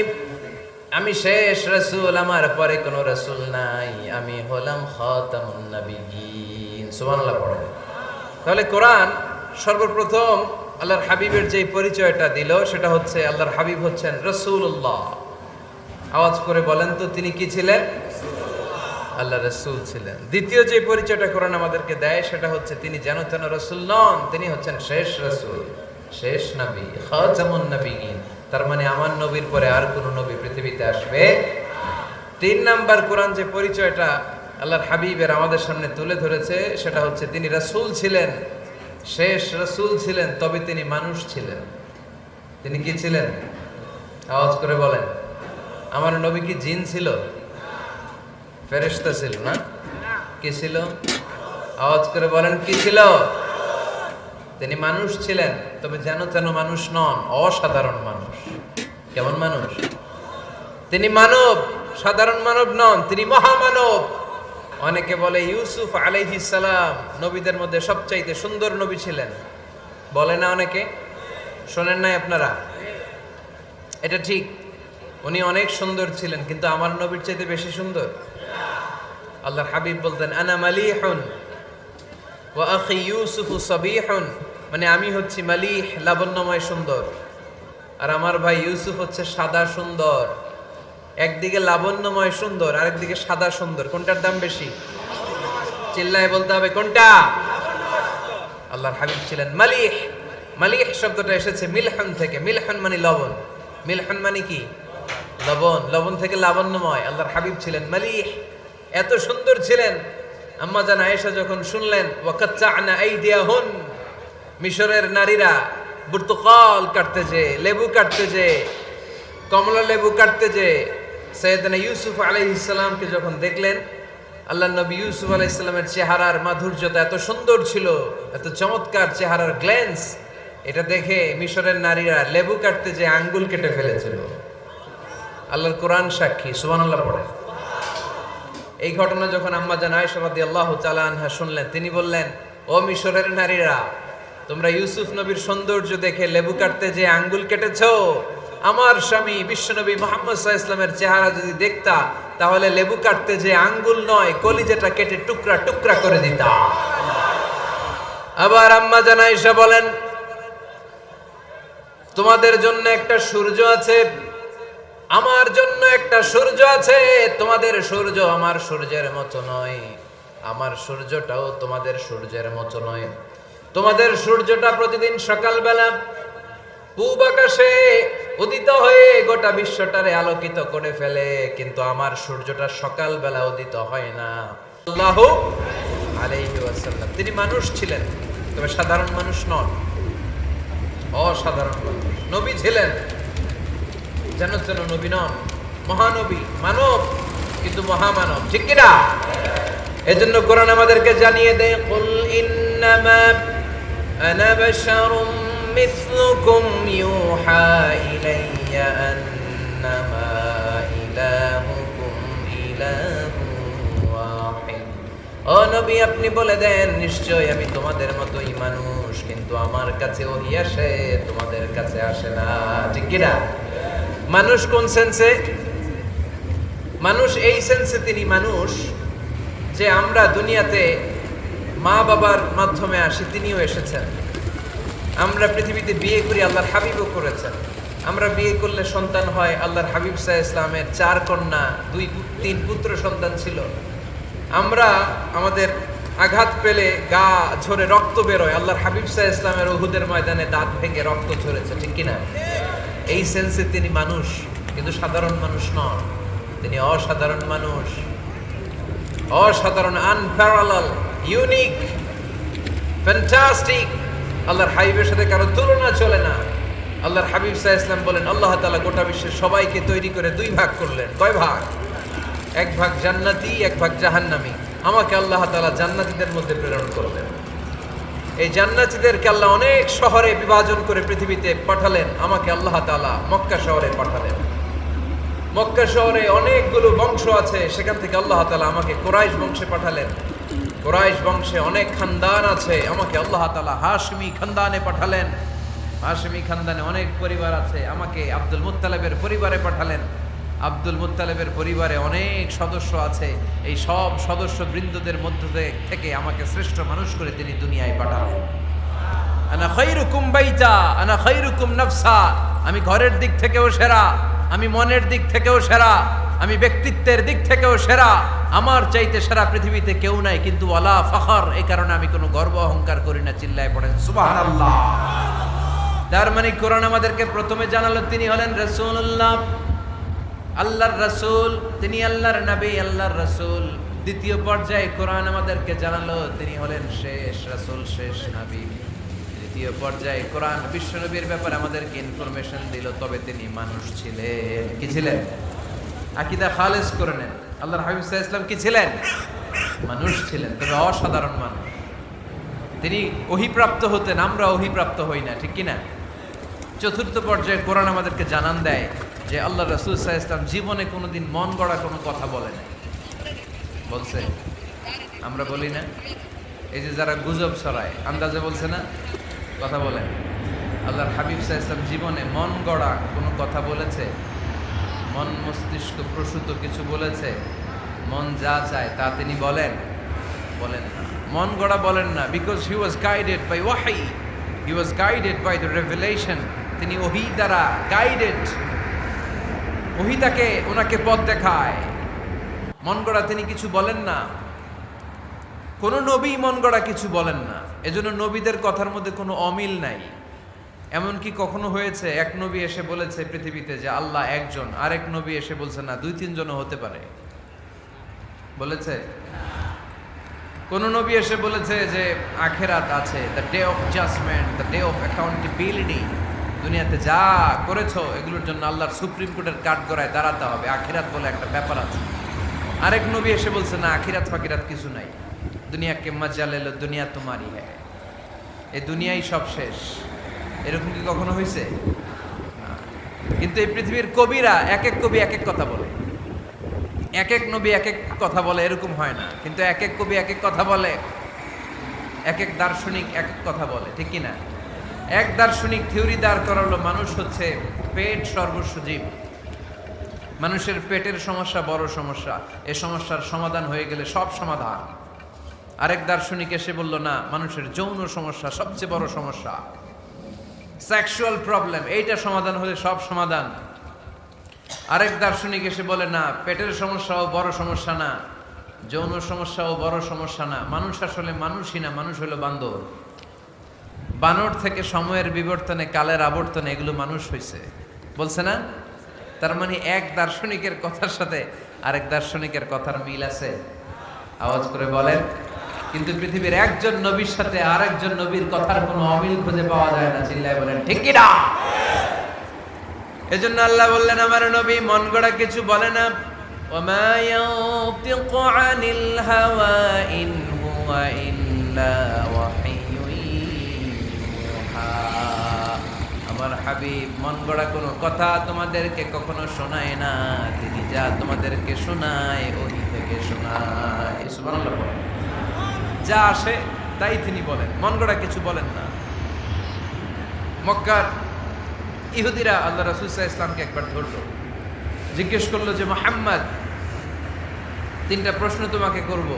আমি শেষ রাসূল, আমার পরে কোনো রাসূল নাই, আমি হলাম খাতামুন নাবিয়িন। সুবহানাল্লাহ পড়েন। তাহলে কোরআন সর্বপ্রথম আল্লাহর হাবিবের যে পরিচয়টা দিল সেটা হচ্ছে আল্লাহর হাবিব হচ্ছেন রাসূলুল্লাহ। আওয়াজ করে বলেন তো, তিনি কি ছিলেন? আল্লাহ রাসূল ছিলেন। দ্বিতীয় যে পরিচয়টা কোরআন আমাদেরকে দেয় সেটা হচ্ছে তিনি যেন তেন রাসূল নন, তিনি হচ্ছেন শেষ রাসূল, শেষ নবী, খাতামুন নাবিয়িন। তার মানে আমার নবীর পরে আর কোন নবী পৃথিবীতে আসবে। তিন নাম্বার কোরআন যে পরিচয়টা আল্লাহর হাবিবের আমাদের সামনে তুলে ধরেছে সেটা হচ্ছে তিনি রাসূল ছিলেন, শেষ রাসূল ছিলেন, তবে তিনি মানুষ ছিলেন। তিনি কি ছিলেন? আওয়াজ করে বলেন। আমার নবী কি জিন ছিল? ফেরেশতা ছিল না? কি ছিল? আওয়াজ করে বলেন, কি ছিল? তিনি মানুষ ছিলেন, তবে যেন তেন মানুষ নন, অসাধারণ মানুষ। কেমন মানুষ? তিনি মানব, সাধারণ মানব নন, তিনি মহামানব। অনেকে বলে ইউসুফ আলাইহিস সালাম নবীদের মধ্যে সবচাইতে সুন্দর নবী ছিলেন, বলে না অনেকে? শোনেন নাই আপনারা? এটা ঠিক, উনি অনেক সুন্দর ছিলেন, কিন্তু আমার নবীর চাইতে বেশি সুন্দর। আল্লাহর হাবিব বলতেন, আনা মালিহুন ওয়া আখি ইউসুফু সাবিহুন, মানে আমি হচ্ছি মালিহ, লাবণ্যময় সুন্দর, আর আমার ভাই ইউসুফ হচ্ছে সাদা সুন্দর। একদিকে লাবণ্যময় সুন্দর, আরেকদিকে সাদা সুন্দর, কোনটার দাম বেশি? চিল্লায় বলতে হবে কোনটা? আল্লাহর হাবিব ছিলেন মালিহ। মালিহ শব্দটা এসেছে মিলহন থেকে। মিলহন মানে লবণ, মিলহন মানে কি? লবণ। লবণ থেকে লাবণ্যময়। আল্লাহর হাবিব ছিলেন মালিহ, এত সুন্দর ছিলেন। আম্মা জান আয়েশা যখন শুনলেন ওয়াকাত্তা'না আইদিয়াহুন, মিশরের নারীরা বুর্তুকাল কাটতে যে, লেবু কাটতে যে, কমলা লেবু কাটতে যে, সাইয়েদনা ইউসুফ আলাইহিস সালামকে যখন দেখলেন, আল্লাহর নবী ইউসুফ আলাইহিস সালামের চেহারার মাধুর্যতা এত সুন্দর ছিল, এত চমৎকার চেহারার গ্ল্যান্স, এটা দেখে মিশরের নারীরা লেবু কাটতে যে আঙ্গুল কেটে ফেলেছিল। আল্লাহর কোরআন সাক্ষী। সুবহানাল্লাহ পড়ে। এই ঘটনা যখন আম্মা জান আয়েশা রাদিয়াল্লাহু তাআলা আনহা শুনলেন, তিনি বললেন, ও মিশরের নারীরা, তোমরা ইউসুফ নবীর সৌন্দর্য দেখে লেবু কাটতে যে আঙ্গুল কেটেছো, আমার স্বামী বিশ্বনবী মুহাম্মদ সাল্লাল্লাহু আলাইহি ওয়াসাল্লামের চেহারা যদি দেখতা তাহলে লেবু কাটতে যে আঙ্গুল নয় কলিজাটা কেটে টুকরা টুকরা করে দিতা। আবার আম্মা জান আয়েশা বলেন, তোমাদের জন্য একটা সূর্য আছে, আমার জন্য একটা সূর্য আছে, তোমাদের সূর্য আমার সূর্যের মতো নয়, আমার সূর্যটাও তোমাদের সূর্যের মতো নয়। তোমাদের সূর্যটা প্রতিদিন সকালবেলা পূব আকাশে উদিত হয়ে গোটা বিশ্বটারে আলোকিত করে ফেলে, কিন্তু আমার সূর্যটা সকালবেলা উদিত হয় না। সাল্লাল্লাহু আলাইহি ওয়াসাল্লাম তিনি মানুষ ছিলেন, তবে সাধারণ মানুষ নন, অসাধারণ মানুষ। নবী ছিলেন, যেন যেন নবী নন, মহানবী, মানব কিন্তু মহামানব, ঠিক কিনা? এজন্য কোরআন আমাদেরকে জানিয়ে দেয়, কুল ইন্নামা আনা বাশারুম মিসলুকুম ইউহা ইলাইয়া আন্নামা ইলাহুকুম ইলাহুন ওয়াহিদ। ও নবী, আপনি বলে দেন নিশ্চয় আমি তোমাদের মতোই মানুষ, কিন্তু আমার কাছে ওহী আসে, তোমাদের কাছে আসে না, ঠিক কিনা? মানুষ কোন সেন্সে? মানুষ এই সেন্সে তিনি মানুষ যে আমরা দুনিয়াতে মা বাবার মাধ্যমে আসি, তিনিও এসেছেন। আমরা পৃথিবীতে বিয়ে করি, আল্লাহর হাবিবও করেছেন। আমরা বিয়ে করলে সন্তান হয়, আল্লাহর হাবিব সাল্লাল্লাহু আলাইহি ওয়াসাল্লামের 4 কন্যা 3 পুত্র সন্তান ছিল। আমরা আমাদের আঘাত পেলে গা ঝরে রক্ত বেরোয়, আল্লাহর হাবিব সাল্লাল্লাহু আলাইহি ওয়াসাল্লামের উহুদের ময়দানে দাঁত ভেঙে রক্ত ঝরেছে, ঠিক কিনা? এই সেন্সে তিনি মানুষ, কিন্তু সাধারণ মানুষ নন, তিনি অসাধারণ মানুষ, অসাধারণ, আনপ্যারালাল, ইউনিক, ফ্যান্টাস্টিক। আল্লাহর হাবিবের সাথে কারো তুলনা চলে না। আল্লাহর হাবিব সাল্লাল্লাহু আলাইহি ওয়াসাল্লাম বলেন, আল্লাহ তাআলা গোটা বিশ্বের সবাইকে তৈরি করে 2 ভাগ করলেন। কয় ভাগ? 1 ভাগ জান্নাতি, 1 ভাগ জাহান্নামী। আমাকে আল্লাহ তাআলা জান্নাতীদের মধ্যে প্রেরণ করলেন। এই জান্নাতীদেরকে আল্লাহ অনেক শহরে বিভাজন করে পৃথিবীতে পাঠালেন, আমাকে আল্লাহ তাআলা মক্কা শহরে পাঠালেন। মক্কা শহরে অনেকগুলো বংশ আছে, সেখান থেকে আল্লাহ তাআলা আমাকে কুরাইশ বংশে পাঠালেন। কুরাইশ বংশে অনেক খানদান আছে, আমাকে আল্লাহ তাআলা হাশমি খানদানে পাঠালেন। হাশমি খানদানে অনেক পরিবার আছে, আমাকে আব্দুল মুত্তালিবের পরিবারে পাঠালেন। আব্দুল মুত্তালিবের পরিবারে অনেক সদস্য আছে, এই সব সদস্য বৃন্দদের মধ্যে থেকে আমাকে শ্রেষ্ঠ মানুষ করে তিনি দুনিয়ায় পাঠালেন। আনা খায়রুকুম বাইতা আনা খায়রুকুম নাফসা, আমি ঘরের দিক থেকেও সেরা, আমি মনের দিক থেকেও সেরা, আমি ব্যক্তিত্বের দিক থেকেও সেরা, আমার চাইতে সেরা পৃথিবীতে কেউ নাই, কিন্তু ওয়ালা ফখর, এই কারণে আমি কোনো গর্ব অহংকার করি না। চিল্লায় পড়েন সুবহানাল্লাহ। তার মানে কোরআন আমাদেরকে প্রথমে জানালো তিনি হলেন রাসূলুল্লাহ, আল্লাহর রাসূল, তিনি আল্লাহর নবী, আল্লাহর রাসূল। দ্বিতীয় পর্যায়ে কোরআন আমাদেরকে জানালো তিনি হলেন শেষ রাসূল, শেষ নবী। তৃতীয় পর্যায়ে কোরআন বিশ্বনবীর ব্যাপারে আমাদেরকে ইনফরমেশন দিল, তবে তিনি মানুষ ছিলেন। কি ছিলেন? আকীদা খালেস করে নেন, আল্লাহর হাবিব সাল্লাল্লাহু আলাইহি ওয়াসাল্লাম কি ছিলেন? মানুষ ছিলেন, তবে অসাধারণ মানুষ। তিনি ওহীপ্রাপ্ত হতেন, আমরা ওহীপ্রাপ্ত হই না, ঠিক কিনা? চতুর্থ পর্যায়ে কোরআন আমাদেরকে জানান দেয় যে আল্লাহ রাসূল সাল্লাল্লাহু আলাইহি ওয়াসাল্লাম জীবনে কোনোদিন মন গড়া কোনো কথা বলে না। বলছে? আমরা বলি না? এই যে যারা গুজব ছড়ায়, আন্দাজে বলছে না, কথা বলেন। আল্লাহর হাবিব সাল্লাল্লাহু আলাইহি ওয়াসাল্লাম জীবনে মন গড়া কোনো কথা বলেছে? মন মস্তিষ্ক প্রসূত কিছু বলেছে? মন যা চায় তা তিনি বলেন? বলেন না, মন গড়া বলেন না। Because he was guided by ওয়াহি, he was guided by the revelation. তিনি ওহী দ্বারা গাইডেড, ওহী তাকে ওনাকে পথ দেখায়। মন গড়া তিনি কিছু বলেন না, কোন নবী মন গড়া কিছু বলেন না। এজন্য নবীদের কথার মধ্যে কোনো অমিল নাই। এমনকি কখনো হয়েছে এক নবী এসে বলেছে পৃথিবীতে যে আল্লাহ একজন, আরেক নবী এসে বলছে না 2-3 জনও হতে পারে? বলেছে? কোন নবী এসে বলেছে যে আখিরাত আছে, the day of judgment, the day of accountability, দুনিয়াতে যা করেছো এগুলোর জন্য আল্লাহর সুপ্রিম কোর্টের কাঠগড়ায় দাঁড়াতে হবে, আখিরাত বলে একটা ব্যাপার আছে? আরেক নবী এসে বলছে না আখিরাত ফাকিরাত কিছু নাই, দুনিয়াকে মজা লেলো, দুনিয়া তোমারই হ্যায়, এই দুনিয়াই সব শেষ। এরকম কি কখনো হয়েছে? কিন্তু এই পৃথিবীর কবিরা এক এক কবি এক এক কথা বলে, এক এক নবী এক এক কথা বলে, এরকম হয় না। কিন্তু এক এক কবি এক এক কথা বলে, এক এক দার্শনিক এক এক কথা বলে, ঠিক কিনা? এক দার্শনিক থিওরি দাঁড় করালো মানুষ হচ্ছে পেট সর্বস্ব জীব। মানুষের পেটের সমস্যা বড় সমস্যা, এই সমস্যার সমাধান হয়ে গেলে সব সমাধান। আরেক দার্শনিক এসে বলল না, মানুষের যৌন সমস্যা সবচেয়ে বড় সমস্যা, সেক্সুয়াল প্রবলেম, এইটা সমাধান হলে সব সমাধান। আরেক দার্শনিক এসে বলে না, পেটের সমস্যাও বড় সমস্যা না, যৌন সমস্যাও বড় সমস্যা না, মানুষ আসলে মানুষই না, মানুষ হলো বান্দর। বানর থেকে সময়ের বিবর্তনে, কালের আবর্তনে এগুলো মানুষ হয়েছে, বলছে না? তার মানে এক দার্শনিকের কথার সাথে আরেক দার্শনিকের কথার মিল আছে? আওয়াজ করে বলেন। কিন্তু পৃথিবীর একজন নবীর সাথে আরেকজন নবীর কথার কোনো অমিল খুঁজে পাওয়া যায় না। চিল্লায় বলেন ঠিক কি না? এজন্য আল্লাহ বললেন, আমার নবী মন গড়া কিছু বলে না। ওমা ইয়ানতিকু আনিল হাওয়া ইন হুয়া ইল্লা ওয়াহিয়ুন ইউহা। আমার হাবিব মন গড়া কোনো কথা তোমাদেরকে কখনো শোনায় না, তিনি যা তোমাদেরকে শোনায় ওহী থেকে শোনায়। সুবহানাল্লাহ। যা আসে তাই তিনি বলেন, মন গড়া কিছু বলেন না। মক্কার ইহুদিরা আল্লাহ রাসূল সাল্লাল্লাহু আলাইহি ওয়াসাল্লামকে একবার ধরলো, জিজ্ঞেস করলো যে মুহাম্মদ, তিনটা প্রশ্ন তোমাকে করব,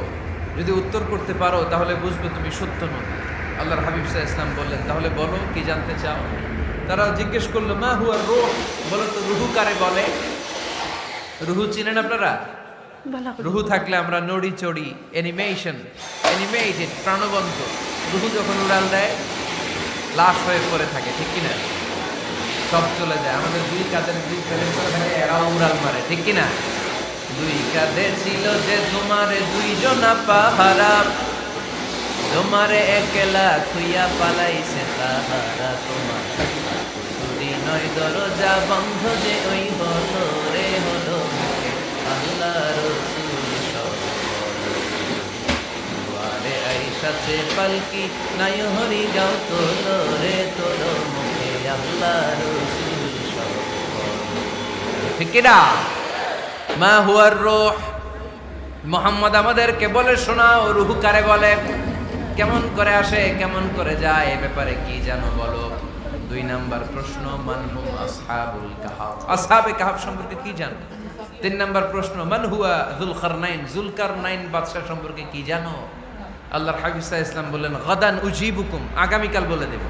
যদি উত্তর করতে পারো তাহলে বুঝবে তুমি সত্য নবী। আল্লাহর হাবিব সাল্লাল্লাহু আলাইহি ওয়াসাল্লাম বললেন, তাহলে বলো কি জানতে চাও? তারা জিজ্ঞেস করলো, মা হুয়া রূহ, বলো তো রুহু কারে বলে? রুহু চিনেন আপনারা? রুহু থাকলে আমরা নড়ি চড়ি, অ্যানিমেটেড, প্রাণবন্ত। রুহু যখন উড়াল দেয় লাশ হয়ে পড়ে থাকে, ঠিক কিনা? সব চলে যায়। আমাদের দুই কাঁধের দুই ফেলে পড়ে থাকে, এরাও উড়াল মারে, ঠিক কিনা? দুই কাঁধে ছিল যে তোমারে দুইজনা পাহারা, তোমারে একলা থুইয়া পালাইছে তাহারা। তোমার ছুরি নয় দরজা বন্ধ যে ওই হলো রে হলো মুখে আল্লাহ রাসূল সব দুয়ারে আইসাছে পালকি নাই হরি যাও তোলো রে তোলো মুখে আল্লাহ রাসূল সব। ঠিক কি না? মা হুয়ার রূহ, মুহাম্মদ আমাদেরকে বলে শোনাও রুহু কারে বলে, কেমন করে আসে, কেমন করে যায়, এ ব্যাপারে কি জানো বলো। দুই নাম্বার প্রশ্ন, মান হুম আসহাবুল কাহফ, আসহাবে কাহফ সম্পর্কে কি জানো? তিন নাম্বার প্রশ্ন, মান হুয়া যুলকারনাইন, যুলকারনাইন বাদশা সম্পর্কে কি জানো? আল্লাহর হাবিব সাল্লাল্লাহু আলাইহি ওয়াসাল্লাম বললেন, গাদান উজিবুকুম, আগামীকাল বলে দেব।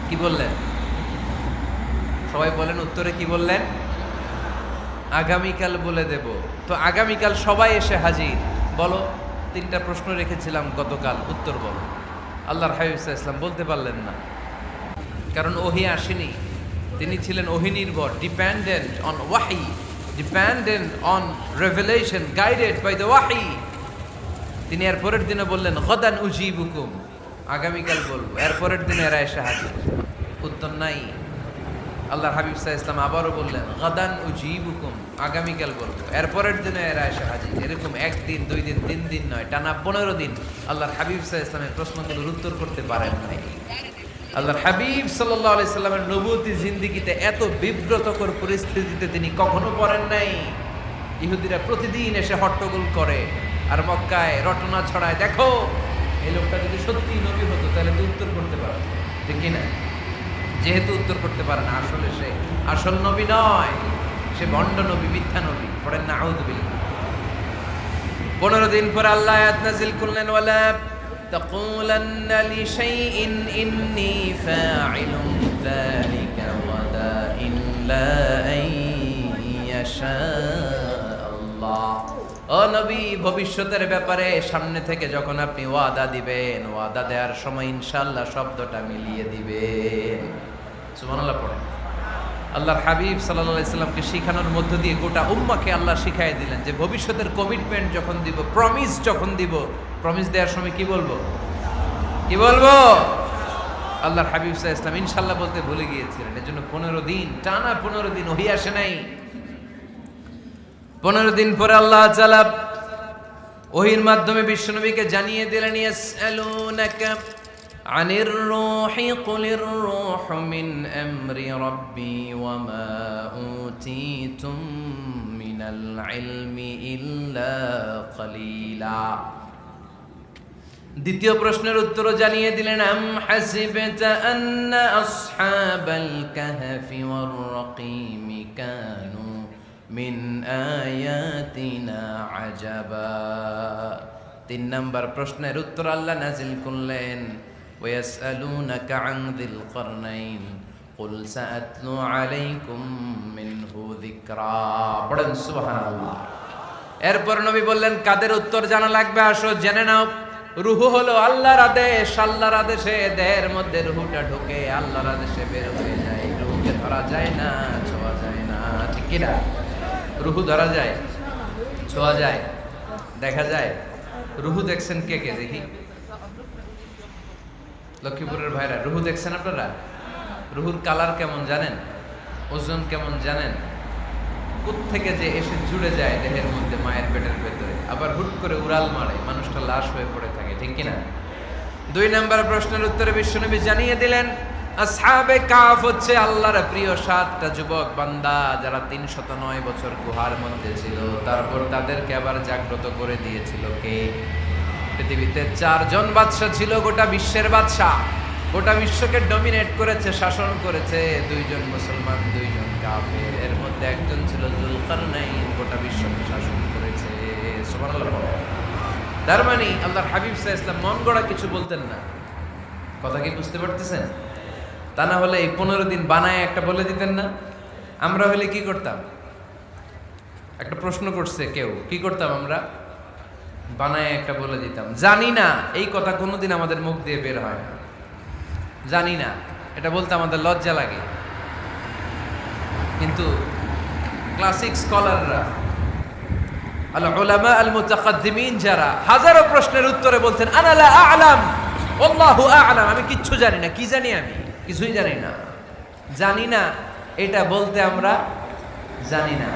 কি বললেন? সবাই বলেন উত্তরে কি বললেন? আগামীকাল বলে দেব। তো আগামীকাল সবাই এসে হাজির। বলো, তিনটা প্রশ্ন রেখেছিলাম গতকাল, উত্তর বলো। আল্লাহর হাবিব সাল্লাল্লাহু আলাইহি ওয়াসাল্লাম বলতে পারলেন না, কারণ ওহী আসেনি। তিনি ছিলেন ওহী নির্ভর, ডিপেন্ডেন্ট অন ওয়াহি, dependent on revelation, guided by the ওয়াহি। তিনি এর পরের দিনে বললেন, গাদান উজিবুকুম, আগামীকাল বলবো। এর পরের দিনে এরা এসে হাজির, উত্তর নাই। আল্লাহর হাবিব সাল্লাল্লাহু আলাইহি ওয়াসাল্লাম আবারও বললেন, গাদান উজিবুকুম, আগামীকাল বলবো। এরপরের দিনে এরা এসে হাজির। এরকম একদিন, দুই দিন, 3 দিন নয়, টানা 15 দিন আল্লাহর হাবিব সাল্লাল্লাহু আলাইহি ওয়াসাল্লামের প্রশ্নগুলোর উত্তর করতে পারেন নাই। আল্লাহর হাবিব সাল্লাল্লাহু আলাইহি সাল্লামের নবুয়তি জিন্দেগিতে এত বিব্রতকর পরিস্থিতিতে তিনি কখনো পড়েন নাই। ইহুদিরা প্রতিদিন এসে হট্টগোল করে আর মক্কায় রটনা ছড়ায়, দেখো এই লোকটা যদি সত্যি নবী হতো তাহলে তো উত্তর করতে পারত, ঠিক কি না? যেহেতু উত্তর করতে পারে না, আসলে সে আসল নবী নয়, সে ভণ্ড নবী, মিথ্যা নবী। পড়েন না আউযুবিল্লাহ। 15 দিন পর আল্লাহ আয়াত নাযিল করলেন, ওয়ালা তাকুলান্না লিশাইইন ইন্নী ফাইলুন যালিকা গাদা ইল্লা আইয়াশা আল্লাহ। ও নবী, ভবিষ্যতের ব্যাপারে সামনে থেকে যখন আপনি ওয়াদা দিবেন, ওয়াদা দেওয়ার সময় ইনশাআল্লাহ শব্দটা মিলিয়ে দিবেন। সুবহানাল্লাহ পড়েন। আল্লাহর হাবিব সাল্লাল্লাহু আলাইহি সাল্লামকে শিখানোর মধ্য দিয়ে গোটা উম্মাহকে আল্লাহ শিখাই দিলেন যে ভবিষ্যতের কমিটমেন্ট যখন দিব, প্রমিস যখন দিব, প্রমিস দেওয়ার সময় কি বলবো? কি বলবো? আল্লাহর হাবিব সাল্লাল্লাহু আলাইহি সাল্লাম ইনশাআল্লাহ বলতে ভুলে গিয়েছিলেন। এজন্য 15 দিন, টানা 15 দিন ওহী আসে নাই। 15 দিন পরে আল্লাহ তাআলা ওহীর মাধ্যমে বিশ্বনবীকে জানিয়ে দিলেন, ইয়াসআলুনাকা আনির রূহি কুলির রূহু মিন আমরি রাব্বি ওয়া মা উতীতুম মিনাল ইলমি ইল্লা কালিলা। দ্বিতীয় প্রশ্নের উত্তরও জানিয়ে দিলেন, আম হাসিবতা আন্না আসহাবাল কাহফি ওয়ার রাকিম কানু মিন আয়াতিনা আজাবা। 3 নাম্বার প্রশ্নের উত্তর আল্লাহ নাজিল করলেন, ওয়াসআলুনাকা আন যিল কারনাইন কুল সাআতলু আলাইকুম মিনহু যিকরা। পড়েন সুবহানাল্লাহ। এরপর নবী বললেন, কাদের উত্তর জানা লাগবে, আসো জেনে নাও। রুহু হলো আল্লাহর আদেশ, আল্লাহর আদেশে দেহের মধ্যে রুহুটা ঢোকে, আল্লাহর আদেশে বের হয়ে যায়। রুহুকে ধরা যায় না, ছোঁয়া যায় না, ঠিক কি না? রুহু ধরা যায়, ছোঁয়া যায়, দেখা যায়? রুহু দেখছেন কে কে? দেখি লক্ষ্মীপুরের ভাইরা, রুহু দেখছেন আপনারা? রুহুর কালার কেমন জানেন? ওজন কেমন জানেন? কোত্থেকে যে এসে জুড়ে যায় দেহের মধ্যে, মায়ের পেটের ভেতরে, আবার হুট করে উড়াল মারে, মানুষটা লাশ হয়ে পড়ে থাকে, ঠিক কিনা? 2 নম্বর প্রশ্নের উত্তরে বিশ্বনবী জানিয়ে দিলেন, আসহাবে কাফ হচ্ছে আল্লাহর প্রিয় 7টা যুবক বান্দা, যারা 309 বছর গুহার মধ্যে ছিল। তারপর তাদেরকে আবার জাগ্রত করে দিয়েছিল কে? পৃথিবীতে 4 জন বাদশা ছিল, গোটা বিশ্বের বাদশা, গোটা বিশ্বকে ডমিনেট করেছে, শাসন করেছে। 2 জন মুসলমান, 2 জন কাফের। এর মধ্যে একজন ছিল যুলকারনাইন, গোটা বিশ্বকে শাসন করেছে। সুবহানাল্লাহ। তার মানে আল্লাহর হাবিব সাল্লাল্লাহু আলাইহি ওয়াসাল্লাম মন গড়া কিছু বলতেন না। কথা কি বুঝতে পারতেছেন? তা না হলে এই 15 দিন বানায় একটা বলে দিতেন না? আমরা হলে কি করতাম? একটা প্রশ্ন করছে কেউ, কি করতাম আমরা? বানায় একটা বলে দিতাম। জানি না, এই কথা কোনোদিন আমাদের মুখ দিয়ে বের হয় না। জানি না, এটা বলতে আমাদের লজ্জা লাগে। কিন্তু ক্লাসিক স্কলাররা, আল উলামা আল মুতাকাদ্দিমিন, যারা হাজারো প্রশ্নের উত্তরে বলতেন, আনা লা আ'লাম আল্লাহু আ'লাম, আমি কিচ্ছু জানি না। কি জানি? আমি কিছুই জানি না। জানি না এটা বলতে আমরা জানি না,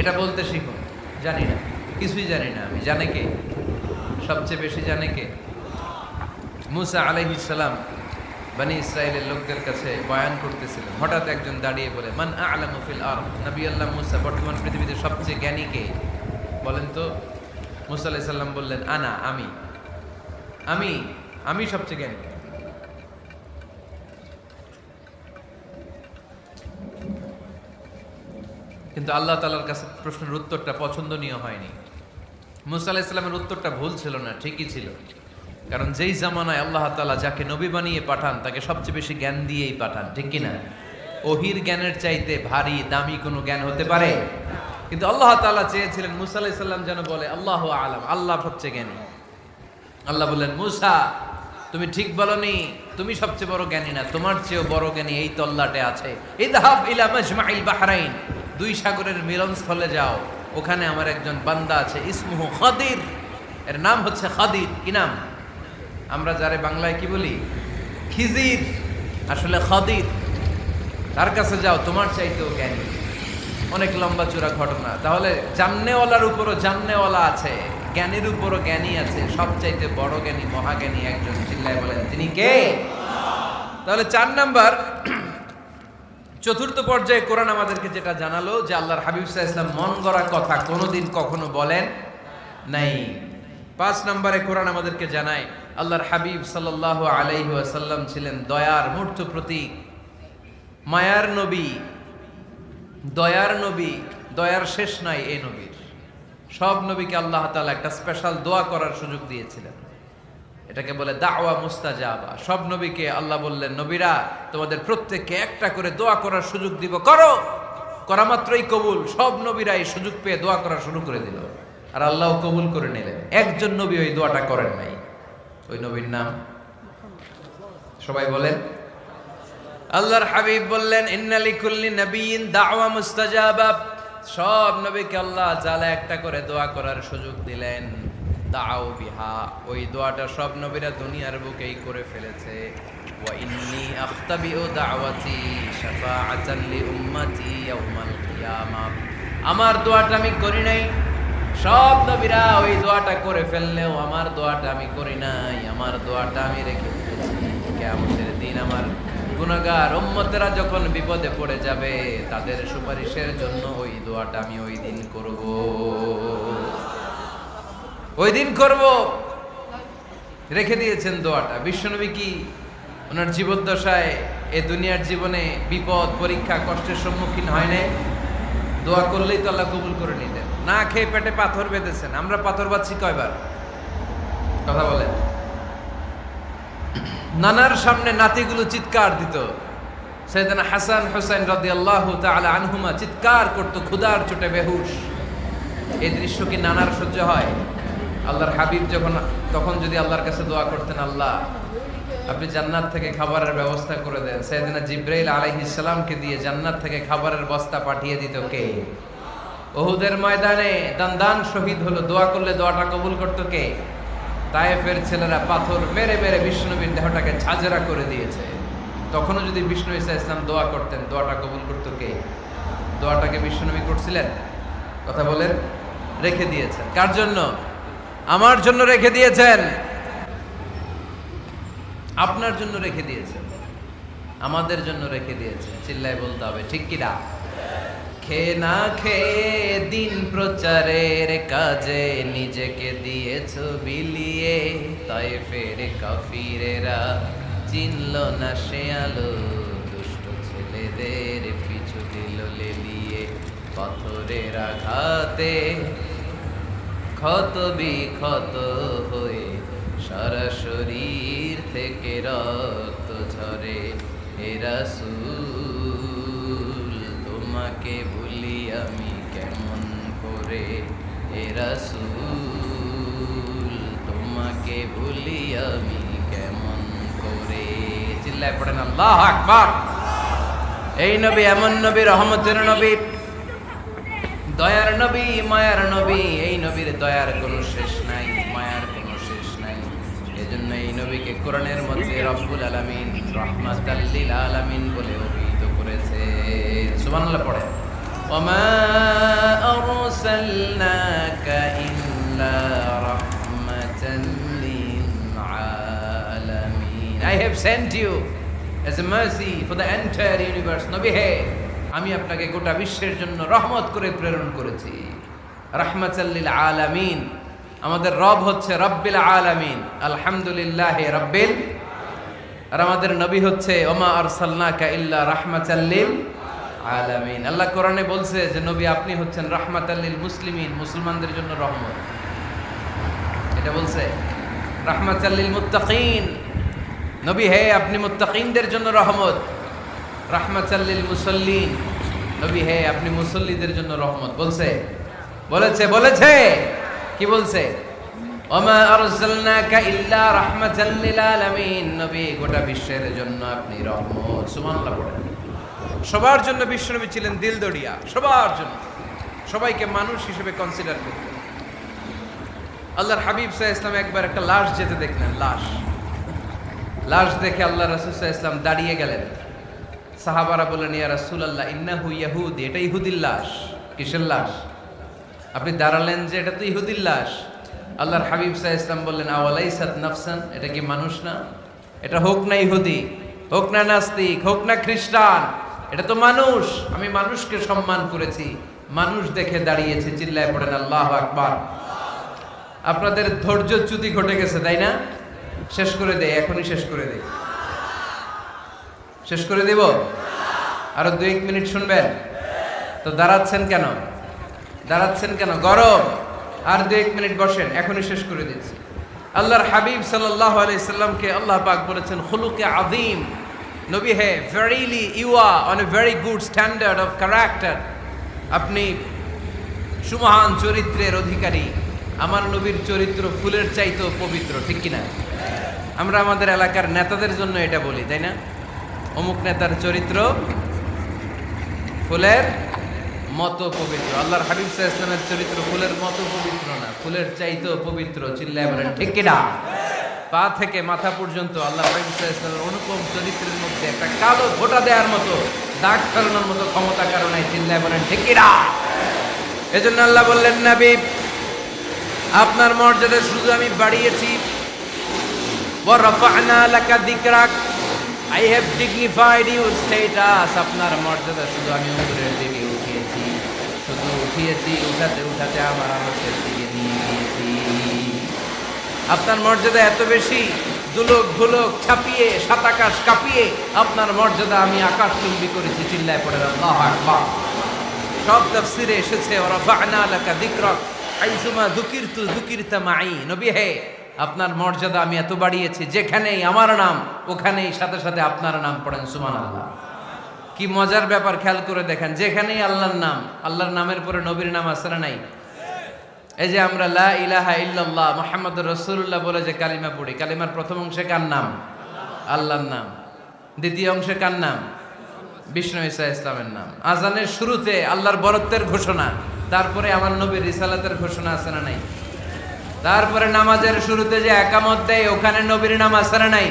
এটা বলতে শিখুন। জানি না, কিছুই জানি না আমি। জানে কে? সবচেয়ে বেশি জানে কে? মুসা আলাইহিস সালাম বনি ইসরাইলের লোকদের কাছে বয়ান করতেছিলেন। হঠাৎ একজন দাঁড়িয়ে বলে, মান আ'লামু ফিল আরদ। নবী আল্লাহ মুসা, বর্তমান পৃথিবীতে সবচেয়ে জ্ঞানী কে বলেন তো? মুসা আলাইহিস সালাম বললেন, আনা, আমি আমি আমি সবচেয়ে জ্ঞানী। কিন্তু আল্লাহ তাআলার কাছে প্রশ্নের উত্তরটা পছন্দনীয় হয়নি। মুসা আলাইহিস সালামের উত্তরটা ভুল ছিল না, ঠিকই ছিল। কারণ যেই জামানায় আল্লাহ তাআলা যাকে নবী বানিয়ে পাঠান, তাকে সবচেয়ে বেশি জ্ঞান দিয়েই পাঠান, ঠিক কিনা? ওহির জ্ঞানের চাইতে ভারী দামি কোনো জ্ঞান হতে পারে? কিন্তু আল্লাহ তাআলা চেয়েছিলেন মুসা আলাইহিস সালাম যেন বলে, আল্লাহু আ'লাম, আল্লাহ সবচেয়ে জ্ঞানী। আল্লাহ বললেন, মুসা তুমি ঠিক বলনি, তুমি সবচেয়ে বড় জ্ঞানী না, তোমার চেয়েও বড় জ্ঞানী এই তল্লাটে আছে। ইযহাব ইলা মাজমাইল বাহরাইন, 2 সাগরের মিলনস্থলে যাও, ওখানে আমার একজন বান্দা আছে, ইসমুহু খাদির, এর নাম হচ্ছে খাদির। কি নাম? আমরা যারে বাংলায় কি বলি? খিজির, আসলে খাদির। তার কাছে যাও, তোমার চাইতেও জ্ঞানী। অনেক লম্বা চূড়া ঘটনা। তাহলে জান্নেওয়ালার উপরও জান্নেওয়ালা আছে, জ্ঞানীর উপরও জ্ঞানী আছে। সবচাইতে বড় জ্ঞানী, মহাজ্ঞানী একজন, চিল্লায় বলেন তিনি কে? তাহলে 4 নাম্বার, চতুর্থ পর্যায়ে কোরআন আমাদেরকে যেটা জানালো, যে আল্লাহর হাবিব সাল্লাল্লাহু আলাইহি ওয়াসাল্লাম মন গড়া কথা কোনোদিন কখনো বলেন নাই। 5 নম্বরে কোরআন আমাদেরকে জানায়, আল্লাহর হাবিব সাল্লাল্লাহু আলাইহি ওয়াসাল্লাম ছিলেন দয়ার মূর্ত প্রতীক, মায়ার নবী, দয়ার নবী। দয়ার শেষ নাই এই নবীর। সব নবীকে আল্লাহ তাআলা একটা স্পেশাল দোয়া করার সুযোগ দিয়েছিলেন, এটাকে বলে দাওয়া মুস্তাজাবা। সব নবীকে আল্লাহ বললেন, নবীরা তোমাদের প্রত্যেককে একটা করে দোয়া করার সুযোগ দিব, করো। করা মাত্রই কবুল। সব নবীরা এই সুযোগ পেয়ে দোয়া করা শুরু করে দিল, আর আল্লাহ কবুল করে নিলেন। একজন নবী ওই দোয়াটা করেন নাই। ওই নবীর নাম সবাই বলেন। আল্লাহর হাবিব বললেন, ইন্না লিকুল্লি নাবিয়্যিন দাওয়া মুস্তাজাবা। সব নবীকে আল্লাহ জালা একটা করে দোয়া করার সুযোগ দিলেন। দাও বিহা, ওই দোয়াটা সব নবীরা দুনিয়ার বুকেই করে ফেলেছে। ওয়া ইন্নী আখতাবিউ দাওয়াতি শাফাআতান লি উম্মতি ইয়াউমাল কিয়ামাহ। আমার দোয়াটা আমি করি নাই, সব নবীরা ওই দোয়াটা করে ফেললেও আমার দোয়াটা আমি করি নাই। আমার দোয়াটা আমি রেখে দিয়েছি, কিয়ামতের দিন আমার গুনাহগার উম্মতেরা যখন বিপদে পড়ে যাবে, তাদের সুপারিশের জন্য ওই দোয়াটা আমি ওই দিন করব, ওই দিন করব। রেখে দিয়েছেন দোয়াটা। বিশ্বনবী কি ওনার জীবদ্দশায় এ দুনিয়ার জীবনে বিপদ পরীক্ষা কষ্টের সম্মুখীন হয় নাই? দোয়া করলেই তো আল্লাহ কবুল করে নিতেন। না খেয়ে পেটে পাথর বেঁধেছেন, আমরা পাথর বাঁধছি কয়বার? কথা বলেন। নানার সামনে নাতিগুলো চিৎকার দিত, সাইয়েদনা হাসান হুসাইন রাদিয়াল্লাহু তাআলা আনহুমা চিৎকার করত ক্ষুধার চোটে বেহুশ। এই দৃশ্য কি নানার সহ্য হয়? আল্লাহর হাবিব তখন যদি আল্লাহর কাছে দোয়া করতেন, আল্লাহ আপনি জান্নাত থেকে খাবারের ব্যবস্থা করে দেন, সাইয়েদনা জিবরাইল আলাইহিস সালামকে দিয়ে জান্নাত থেকে খাবারের বস্তা পাঠিয়ে দিত কে? উহুদের ময়দানে দান শহীদ হলো, দোয়া করলে দোয়াটা কবুল করতো কে? তায়েফের ছেলেরা পাথর মেরে মেরে বিষ্ণুনবীর দেহটাকে ঝাঁঝরা করে দিয়েছে। তখনও যদি বিষ্ণু ঈসা ইসলাম দোয়া করতেন, দোয়াটা কবুল করতো কে? দোয়াটাকে বিষ্ণুনবী করছিলেন? কথা বলেন। রেখে দিয়েছেন কার জন্য? আমার জন্য রেখে দিয়েছেন, আপনার জন্য রেখে দিয়েছেন, আমাদের জন্য রেখে দিয়েছেন। চিল্লায় বলতে হবে ঠিক কি না? খেয়ে না খেয়ে দিন প্রচারের কাজে নিজেকে দিয়েছ বিলিয়ে, তায়েফের কাফিরেরা চিনল না সে আলো, দুষ্ট ছেলেদের পিছু দিল লেলিয়ে, পাথরের আঘাতে ক্ষত বিক্ষত হয়ে সারা শরীর থেকে রক্ত ঝরে। হে রাসূল তোমাকে ভুলি আমি কেমন করে, হে রাসূল তোমাকে ভুলি আমি কেমন করে। চিল্লায় পড়েন আল্লাহু আকবার। এই নবী এমন নবী, রহমতের নবী, দয়ার নবী, মায়ার নবী। এই নবীর দয়ার কোনো শেষ নাই, মায়ার কোনো শেষ নাই। এজন্য এই নবীকে কোরআনের মধ্যে রব্বুল আলামিন রাহমাতাল লিল আলামিন বলে অভিহিত করেছে। সুবহানাল্লাহ পড়ে। ওয়ামা আরসালনাকা ইল্লা রাহমাতাল লিল আলামিন। I have sent you as a mercy for the entire universe. নবী হে, আমি আপনাকে গোটা বিশ্বের জন্য রহমত করে প্রেরণ করেছি। রাহমাতাল লিল আলামিন। আমাদের রব হচ্ছে রব্বিল আলামিন, আলহামদুলিল্লাহ রব্বিল। আর আমাদের নবী হচ্ছে ওমা আরসালনাকা ইল্লা রাহমাতাল লিল আলামিন। আল্লাহ কোরআনে বলছে যে নবী আপনি হচ্ছেন রাহমাতাল লিল মুসলিমিন, মুসলমানদের জন্য রহমত। এটা বলছে রাহমাতাল লিল মুত্তাকিন। নবী হে আপনি মুত্তাকিনদের জন্য রহমত। রাহমাতাল লিল মুসাল্লিন। নবী হে আপনি মুসল্লিদের জন্য রহমত। বলছে বলেছে কি বলছে? ওমা আরসালনাকা ইল্লা রাহমাতাল লিল আলামিন। নবী গোটা বিশ্বের জন্য আপনি রহমত। সুবহানাল্লাহ পড়েন। সবার জন্য বিশ্বনবী ছিলেন দিলদরিয়া, সবার জন্য, সবাইকে মানুষ হিসেবে কনসিডার করতেন। আল্লাহর হাবিব সাল্লাল্লাহু আলাইহি ওয়াসাল্লাম একবার একটা লাশ যেতে দেখলেন, লাশ দেখে আল্লাহ রাসূল সাল্লাল্লাহু আলাইহি ওয়াসাল্লাম দাঁড়িয়ে গেলেন। সাহাবারা বললেন ইয়া রাসূলুল্লাহ ইন্নাহু ইয়াহুদি, এটা ইহুদির লাশ। কিসের লাশ? আপনি দাঁড়ালেন যে এটা তো ইহুদির লাশ। আল্লাহর হাবিব সাল্লাল্লাহু আলাইহি ওয়াসাল্লাম বললেন আওয়ালাইসাত নাফসান, এটা কি মানুষ না? এটা হোক না ইহুদি, হোক না নাস্তিক, হোক না খ্রিস্টান, এটা তো মানুষ। আমি মানুষকে সম্মান করেছি, মানুষ দেখে দাঁড়িয়েছে। চিল্লায় পড়েন আল্লাহু আকবার। আপনাদের ধৈর্যচ্যুতি ঘটে গেছে তাই না? শেষ করে দেয়, এখনই শেষ করে দেয়। শেষ করে দেব? আরো 2-1 মিনিট শুনবেন তো? দাঁড়াচ্ছেন কেন? গরম। আর 2-1 মিনিট বসেন, এখনই শেষ করে দিচ্ছি। আল্লাহর হাবিব সাল্লাল্লাহু আলাইহি সাল্লামকে আল্লাহ পাক বলেছেন খুলুকে আযীম। নবী হে, verily you are on a very good standard of character. আপনি সুমহান চরিত্রের অধিকারী। আমার নবীর চরিত্র ফুলের চাইতেও পবিত্র, ঠিক কিনা? আমরা আমাদের এলাকার নেতাদের জন্য এটা বলি, তাই না? অমুক নেতার চরিত্র ফুলের মতো পবিত্র। আল্লাহর হাবিব সাল্লাল্লাহু আলাইহি ওয়াসাল্লামের চরিত্র ফুলের মতো পবিত্র না, ফুলের চাইতেও পবিত্র। চিল্লায় বলেন ঠিক কিনা? পা থেকে মাথা পর্যন্ত আল্লাহর হাবিব সাল্লাল্লাহু আলাইহি ওয়াসাল্লামের অনুপম চরিত্রের মধ্যে একটা কালো ফোঁটা দেওয়ার মতো, দাগ ফেলানোর মতো ক্ষমতা কারণ নাই। চিল্লায় বলেন ঠিক কিনা? এজন্য আল্লাহ বললেন নবী আপনার মর্যাদা শুধু আমি বাড়িয়েছি। ওয়া রাফা'না লাকা যিকরাক, I have dignified your status. আপনার মর্যাদা শুধু আমি উপরের দিকে উঠিয়েছি, উঠাতে উঠাতে আমার আলোকের দিকে নিয়ে গিয়েছি। আপনার মর্যাদা এত বেশি, দুলোক ভুলোক ছাপিয়ে সাত আকাশ কাঁপিয়ে আপনার মর্যাদা আমি আকাশ চুম্বি করেছি। চিল্লায় পড়ে আল্লাহু আকবার। সব তাফসীরে এসেছে ওয়া রাফা'না লাকা যিকরাক আইসুমা যুকিরতু যুকিরতা মাই। নবী হে, আপনার মর্যাদা আমি এত বাড়িয়েছি, যেখানেই আমার নাম ওখানেই সাথে সাথে আপনার নাম পড়েন সুবহানাল্লাহ। কি মজার ব্যাপার, খেয়াল করে দেখেন, যেখানেই আল্লাহর নাম, আল্লাহর নামের পরে নবীর নাম আছে না নাই? এই যে আমরা লা ইলাহা ইল্লাল্লাহ মুহাম্মাদুর রাসূলুল্লাহ বলে যে কালিমা পড়ি, কালিমার প্রথম অংশে কার নাম? আল্লাহর নাম। দ্বিতীয় অংশে কার নাম? বিষ্ণু ঈসা ইসলামের নাম। আজানের শুরুতে আল্লাহর বরত্বের ঘোষণা, তারপরে আমার নবীর রিসালাতের ঘোষণা আছে না নাই? তারপরে নামাজের শুরুতে যে একামত দেয় ওখানে নবীর নাম আছে না নাই?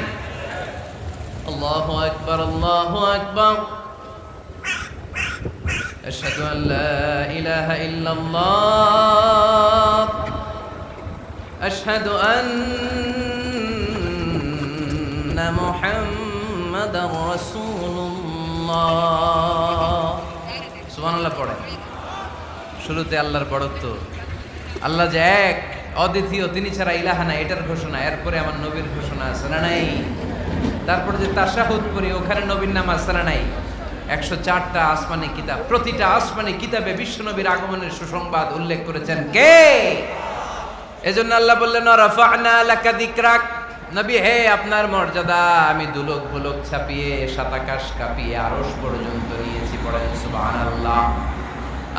আল্লাহু আকবার, আল্লাহু আকবার। আশহাদু আল লা ইলাহা ইল্লাল্লাহ, আশহাদু আন্না মুহাম্মাদার রাসূলুল্লাহ। সুবহানাল্লাহ পড়ে। শুরুতে আল্লাহর বড়ত্ব, আল্লাহ যে এক অদ্বিতীয়, তিনি ছাড়া ইলাহা নাই, এটার ঘোষণা। এরপরে আমার নবীর ঘোষণা আছে না নাই? তারপরে যে তাশাহুদ করি ওখানে নবীর নাম আছে না নাই? 104টা আসমানি কিতাব, প্রতিটা আসমানি কিতাবে বিশ্বনবীর আগমনের সুসংবাদ উল্লেখ করেছেন কে? এজন্য আল্লাহ বললেন রাফা'না লাকা যিকরাক। নবী হে, আপনার মর্যাদা আমি দুলোক ভুলোক ছাপিয়ে সাত আকাশ কাঁপিয়ে আরশ পর্যন্ত নিয়েছি। পড়েন সুবহানাল্লাহ।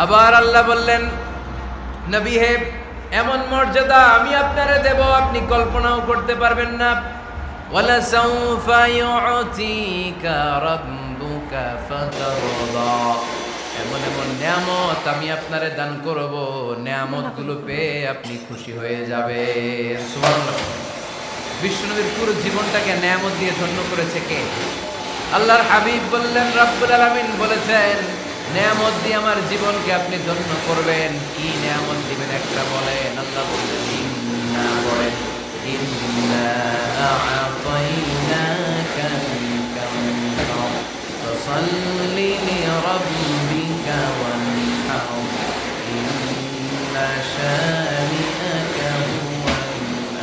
আবার আল্লাহ বললেন নবী হে, এমন মর্যাদা আমি আপনারে দেব আপনি কল্পনাও করতে পারবেন না। ওয়ালা সাউফা ইউতিকা রাব্বুকা ফাতারদা। এমন এমন নিয়ামত আমি আপনারে দান করব, নিয়ামতগুলো পেয়ে আপনি খুশি হয়ে যাবেন। সুবহানাল্লাহ। বিশ্বনবীর পুরো জীবনটাকে নিয়ামত দিয়ে ধন্য করেছে কে? আল্লাহর হাবিব বললেন, রব্বুল আলামিন বলেছেন নিয়ামত দিয়ে আমার জীবনকে আপনি ধন্য করবেন। কি নিয়ামত দিবেন একটা বলেন? আল্লাহ বললেন ইন্না, বলেন ইন্না আ'তাইনাকাল কাউসার ফাসাল্লি লিরাব্বিকা ওয়ানহার ইন্না শানি'আকা হুয়াল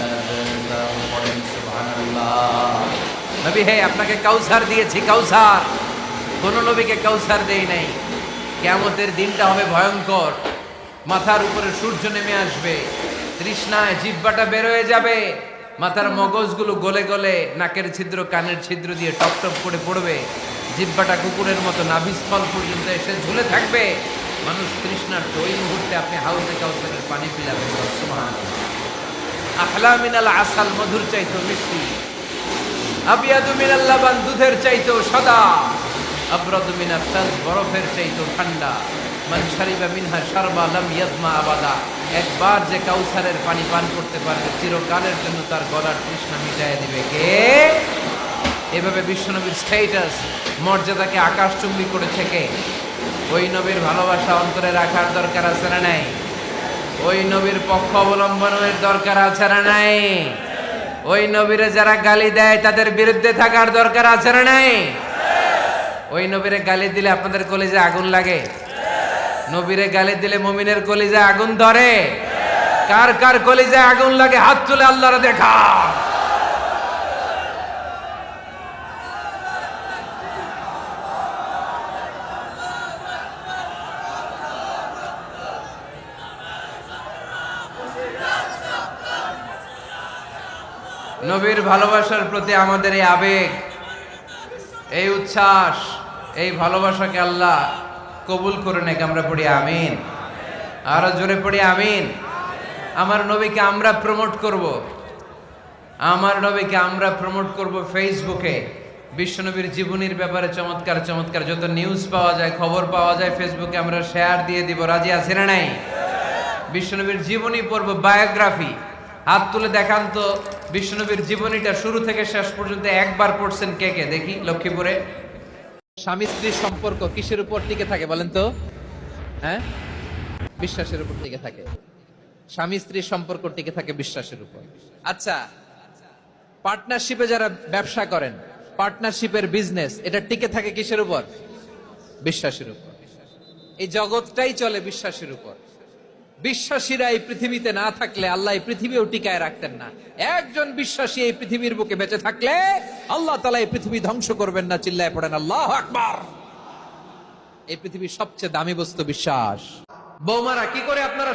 আবতার। বলেন সুবহানাল্লাহ। নবী হে, আপনাকে কাউসার দিয়েছি, কাউসার। কোন নবীকে কাউসার দেই নাই। কিয়ামতের দিনটা হবে ভয়ঙ্কর, মাথার উপরে সূর্য নেমে আসবে, তৃষ্ণায় জিহ্বাটা বের হয়ে যাবে, মাথার মগজগুলো গলে গলে নাকের ছিদ্র কানের ছিদ্র দিয়ে টপ টপ করে পড়বে, জিহ্বাটা কুকুরের মতো নাভিস্থল পর্যন্ত এসে ঝুলে থাকবে। মানুষ তৃষ্ণার্ত, ওই মুহূর্তে আপনি হাউজে কাউসারের পানি পিলাবেন। সুবহানাল্লাহ। আহলা মিনাল আসাল, মধুর চাইতো মিষ্টি। আবিয়াদু মিনাল লাবান, দুধের চাইতো সাদা। আবরাদু মিনাত তাজ, বরফের চাইতো ঠান্ডা। মান শারিবা মিনহা শারবা লাম ইয়াজমা আবাদা। একবার যে কাউসারের পানি পান করতে পারবে চিরকালের জন্য তার গলার তৃষ্ণা মিটায় দিবে কে? এভাবে বিশ্বনবীর স্ট্যাটাস, মর্যাদাকে আকাশচুম্বী করেছে কে? ওই নবীর ভালোবাসা অন্তরে রাখার দরকার আছে না নাই? ওই নবীর পক্ষ অবলম্বনের দরকার আছে না নাই? ওই নবীরে যারা গালি দেয় তাদের বিরুদ্ধে থাকার দরকার আছে না নাই? ওই নবীরে গালি দিলে আপনাদের কলিজায় আগুন লাগে? নবীরে গালি দিলে মুমিনের কলিজায় আগুন ধরে? কার কার কলিজায় আগুন লাগে হাত তুলে আল্লাহরে দেখা। নবীর ভালোবাসার প্রতি আমাদের এই আবেগ, এই উচ্ছ্বাস, এই ভালোবাসাকে আল্লাহ কবুল করে নেক। আমরা পড়ি আমিন। আরো জোরে পড়ি আমিন। আমার নবীকে আমরা প্রমোট করব, আমার নবীকে আমরা প্রমোট করব ফেসবুকে। বিশ্বনবীর জীবনীর ব্যাপারে চমৎকার চমৎকার যত নিউজ পাওয়া যায়, খবর পাওয়া যায়, ফেসবুকে আমরা শেয়ার দিয়ে দিব। রাজি আছে না নাই? বিশ্বনবীর জীবনী পড়ব, বায়োগ্রাফি। হাত তুলে দেখান তো বিশ্বনবীর জীবনীটা শুরু থেকে শেষ পর্যন্ত একবার পড়ছেন কে কে? দেখি লক্ষ্মীপুরে। স্বামী স্ত্রীর সম্পর্ক কিসের উপর টিকে থাকে বলেন তো? হ্যাঁ, বিশ্বাসের উপর টিকে থাকে। স্বামী স্ত্রীর সম্পর্ক টিকে থাকে বিশ্বাসের উপর। আচ্ছা, পার্টনারশিপে যারা ব্যবসা করেন, পার্টনারশিপের বিজনেস, এটা টিকে থাকে কিসের উপর? বিশ্বাসের উপর। এই জগৎটাই চলে বিশ্বাসের উপর। বিশ্বাসীরা এই পৃথিবীতে না থাকলে আল্লাহ এই পৃথিবীও টিকায় রাখতেন না। একজন বিশ্বাসী এই পৃথিবীর বুকে বেঁচে থাকলে আল্লাহ তাআলা এই পৃথিবী ধ্বংস করবেন না। চিল্লায় পড়েন আল্লাহু আকবার। এই পৃথিবীর সবচেয়ে দামি বস্তু বিশ্বাস। বৌমারা, কি করে আপনারা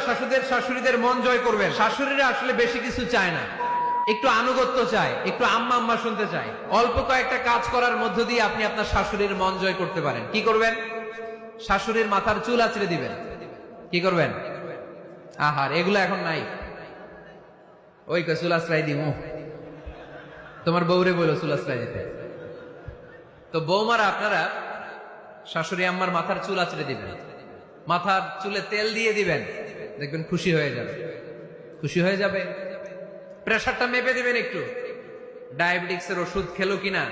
শাশুড়িদের মন জয় করবেন? শাশুড়িরা আসলে বেশি কিছু চায় না, একটু আনুগত্য চায়, একটু আম্মা আম্মা শুনতে চায়। অল্প কয়েকটা কাজ করার মধ্য দিয়ে আপনি আপনার শাশুড়ির মন জয় করতে পারেন। কি করবেন? শাশুড়ির মাথার চুল আঁচড়ে দিবেন। কি করবেন? আহার, এগুলো এখন নাই। ওই চুল আঁচড়াই দিমু, তোমার বউরে বলো চুল আঁচড়াই দিতে। তো বৌমারা, আপনারা শাশুড়ি আম্মার মাথার চুল আঁচড়ে দিবেন, মাথার চুলে তেল দিয়ে দিবেন, দেখবেন খুশি হয়ে যাবে। খুশি হয়ে যাবে। প্রেশারটা মেপে দিবেন, একটু ডায়াবেটিক্সের ওষুধ খেলো কিনা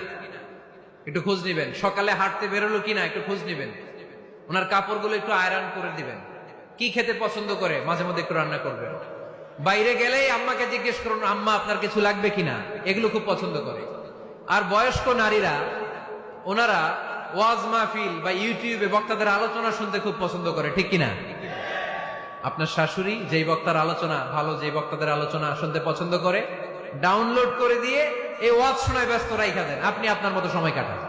একটু খোঁজ নিবেন, সকালে হাঁটতে বেরোলো কিনা একটু খোঁজ নিবেন, ওনার কাপড়গুলো একটু আয়রন করে দিবেন, কি খেতে পছন্দ করে মাঝে মধ্যে একটু রান্না করবেন। বাইরে গেলেই আম্মাকে জিজ্ঞেস করুন, আম্মা আপনার কিছু লাগবে কিনা, এগুলো খুব পছন্দ করে। আর বয়স্ক নারীরা, ওনারা ওয়াজ মাহফিল বা ইউটিউবে বক্তাদের আলোচনা শুনতে খুব পছন্দ করে, ঠিক কিনা? আপনার শাশুড়ি যেই বক্তার আলোচনা ভালো, যেই বক্তাদের আলোচনা শুনতে পছন্দ করে, ডাউনলোড করে দিয়ে এই ওয়াজ শোনায় ব্যস্ত রাইখা দেন, আপনি আপনার মতো সময় কাটান।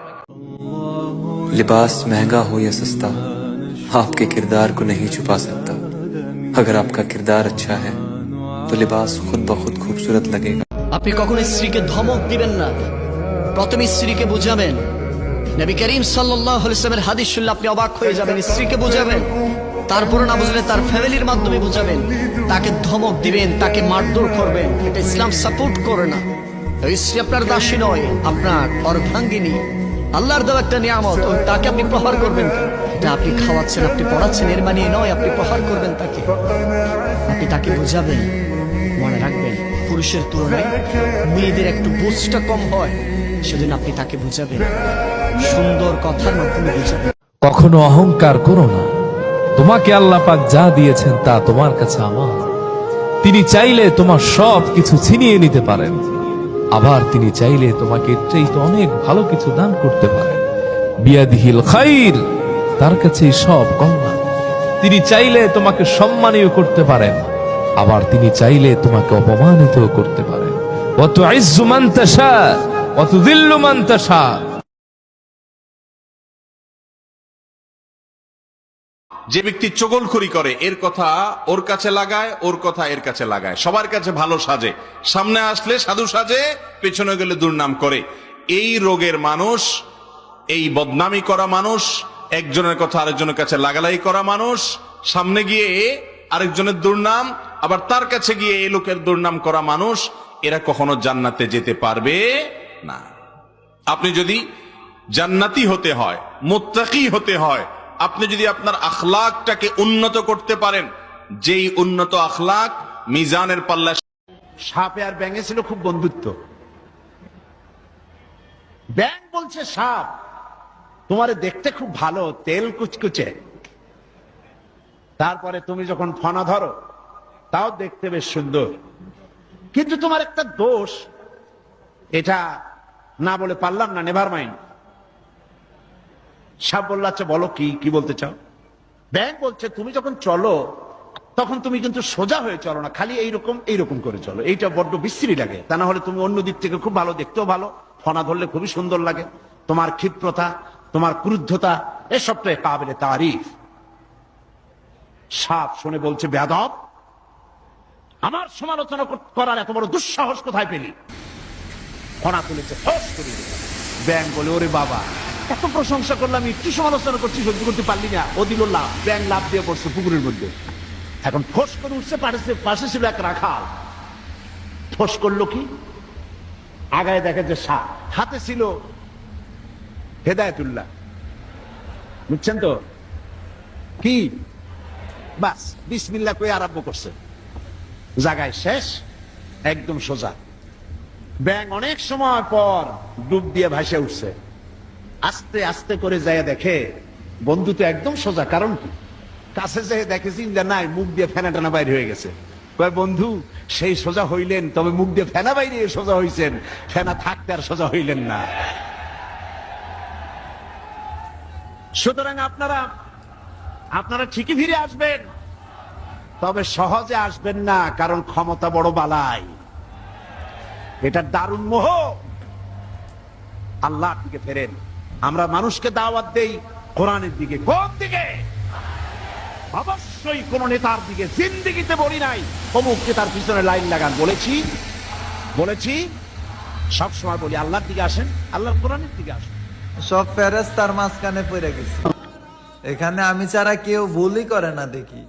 लिबास महंगा हो या सस्ता, आपके किरदार को नहीं छुपा सकता। अगर आपका किरदार अच्छा है तो लिबास खुद ब खुद खूबसूरत लगेगा। আপনি কখনো স্ত্রীকে ধমক দিবেন না, প্রথমে স্ত্রীকে বুঝাবেন। নবী করিম সাল্লাল্লাহু আলাইহি ওয়াসাল্লামের হাদিস শুনলে আপনি অবাক হয়ে যাবেন। স্ত্রীকে বুঝাবেন, তারপরে না বুঝলে তার ফ্যামিলির মাধ্যমে বুঝাবেন। তাকে ধমক দিবেন, তাকে মারধর করবেন, এটা ইসলাম সাপোর্ট করে না। ওই স্ত্রী আপনার দাসী নয়, আপনার অর্ধাঙ্গিনী, আল্লাহর দেওয়া একটা নিয়ামত। তাকে আপনি প্রহার করবেন কেন? এটা আপনি খাওয়াচ্ছেন, আপনি পড়াচ্ছেন, এর মানে নয় আপনি প্রহার করবেন তাকে। আপনি তাকে বুঝাবেন। মনে রাখবেন, পুরুষের তুলনায় মেয়েদের একটু বুঝটা কম হয়, সেজন্য আপনি তাকে বুঝাবেন, সুন্দর কথার মাধ্যমে বুঝাবেন। কখনো অহংকার করো না। তোমাকে আল্লাহ পাক যা দিয়েছেন তা তোমার কাছে আমার। তিনি চাইলে তোমার সব কিছু ছিনিয়ে নিতে পারেন, আবার তিনি চাইলে তোমাকে এর চাইতে অনেক ভালো কিছু দান করতে পারেন। বিয়াদিহিল খাইর, তার কাছেই সব কল্যাণ। তিনি চাইলে তোমাকে সম্মানীয় করতে পারেন, আবার তিনি চাইলে তোমাকে অপমানিত করতে পারেন। ওয়া তুইজ্জু মান তাশা ওয়া তুযিল্লু মান তাশা। যে ব্যক্তি চগলখড়ি করে, এর কথা ওর কাছে লাগায়, ওর কথা এর কাছে লাগায়, সবার কাছে ভালো সাজে, সামনে আসলে সাধু সাজে, পেছনে গেলে দুর্নাম করে, এই রোগের মানুষ, এই বদনামি করা মানুষ, একজনের কথা আরেকজনের কাছে লাগালাই করা মানুষ, সামনে গিয়ে আরেকজনের দুর্নাম, আবার তার কাছে গিয়ে এই লোকের দুর্নাম করা মানুষ, এরা কখনো জান্নাতে যেতে পারবে না। আপনি যদি জান্নাতি হতে হয়, মুত্তাকি হতে হয়, আপনি যদি আপনার আখলাকটাকে উন্নত করতে পারেন, যেই উন্নত আখলাক মিজানের পাল্লা। সাপে আর ব্যাঙে ছিল খুব বন্ধুত্ব। ব্যাঙ বলছে, সাপ তোমারে দেখতে খুব ভালো, তেল কুচকুচে। তারপরে তুমি যখন ফনা ধরো, তাও দেখতে বেশ সুন্দর, কিন্তু তোমার একটা দোষ, এটা না বলে পারলাম না, নেভার মাইন্ড। সাপ বলল, আচ্ছা বলো কি বলতে চাও? ব্যাঙ বলছে, তুমি যখন চলো তখন তুমি কিন্তু সোজা হয়ে চলো না, খালি এইরকম করে চলো, এইটা বড্ড বিশ্রী লাগে। তা না হলে তুমি অন্য দিক থেকে খুব ভালো, দেখতেও ভালো, ফনা ধরলে খুবই সুন্দর লাগে। তোমার ক্ষিপ্রতা, তোমার ক্রুদ্ধতা, এসবটাই কাবিলে তারিফ। সাপ শুনে বলছে, বেয়াদব, আমার সমালোচনা করার এত বড় দুঃসাহস কোথায় পেলি? ফনা তুলেছে, ফস করে দিল। ব্যাঙ বলে, ওরে বাবা, এত প্রশংসা করলাম, একটু সমালোচনা করছি, সহ্য করতে পারলি না। ও দিল লাভ, ব্যাঙ লাভ দিয়ে পড়ছে পুকুরের মধ্যে। এখন ফোস করে উঠছে, পাশে ছিল এক রাখাল। ফোস করলো কি, আগায় দেখে যে সাপ, হাতে ছিল হেদায়েতুল্লাহ, বুঝছেন তো কি? বাস বিসমিল্লাহ কই আরম্ভ করছে, জায়গায় শেষ, একদম সোজা। ব্যাঙ অনেক সময় পর ডুব দিয়ে ভাসে উঠছে, আস্তে আস্তে করে যায় দেখে বন্ধু তো একদম সোজা। কারণ কি? কাছে যেয়ে দেখেছি নাই, মুখ দিয়ে ফেনা টানা বাইরে হয়ে গেছে। কয়, বন্ধু সেই সোজা হইলেন, তবে মুখ দিয়ে ফেনা বাইরে সোজা হইছেন, ফেনা থাকতে আর সোজা হইলেন না। সুতরাং আপনারা ঠিকই ফিরে আসবেন, তবে সহজে আসবেন না, কারণ ক্ষমতা বড় বালাই। এটা দারুণ মোহ। আল্লাহর দিকে ফেরেন। আমরা মানুষকে দাওয়াত দেই কোরআনের দিকে। কোন দিকে? অবশ্যই কোন নেতার দিকে জিন্দেগিতে বলি নাই অমুককে তার পিছনে লাইন লাগান। বলেছি সবসময় বলি আল্লাহর দিকে আসেন, আল্লাহর কোরআনের দিকে আসেন। সব ফেরেশতার মাঝখানে পড়ে গেছে, এখানে আমি ছাড়া কেউ ভুলই করে না দেখি।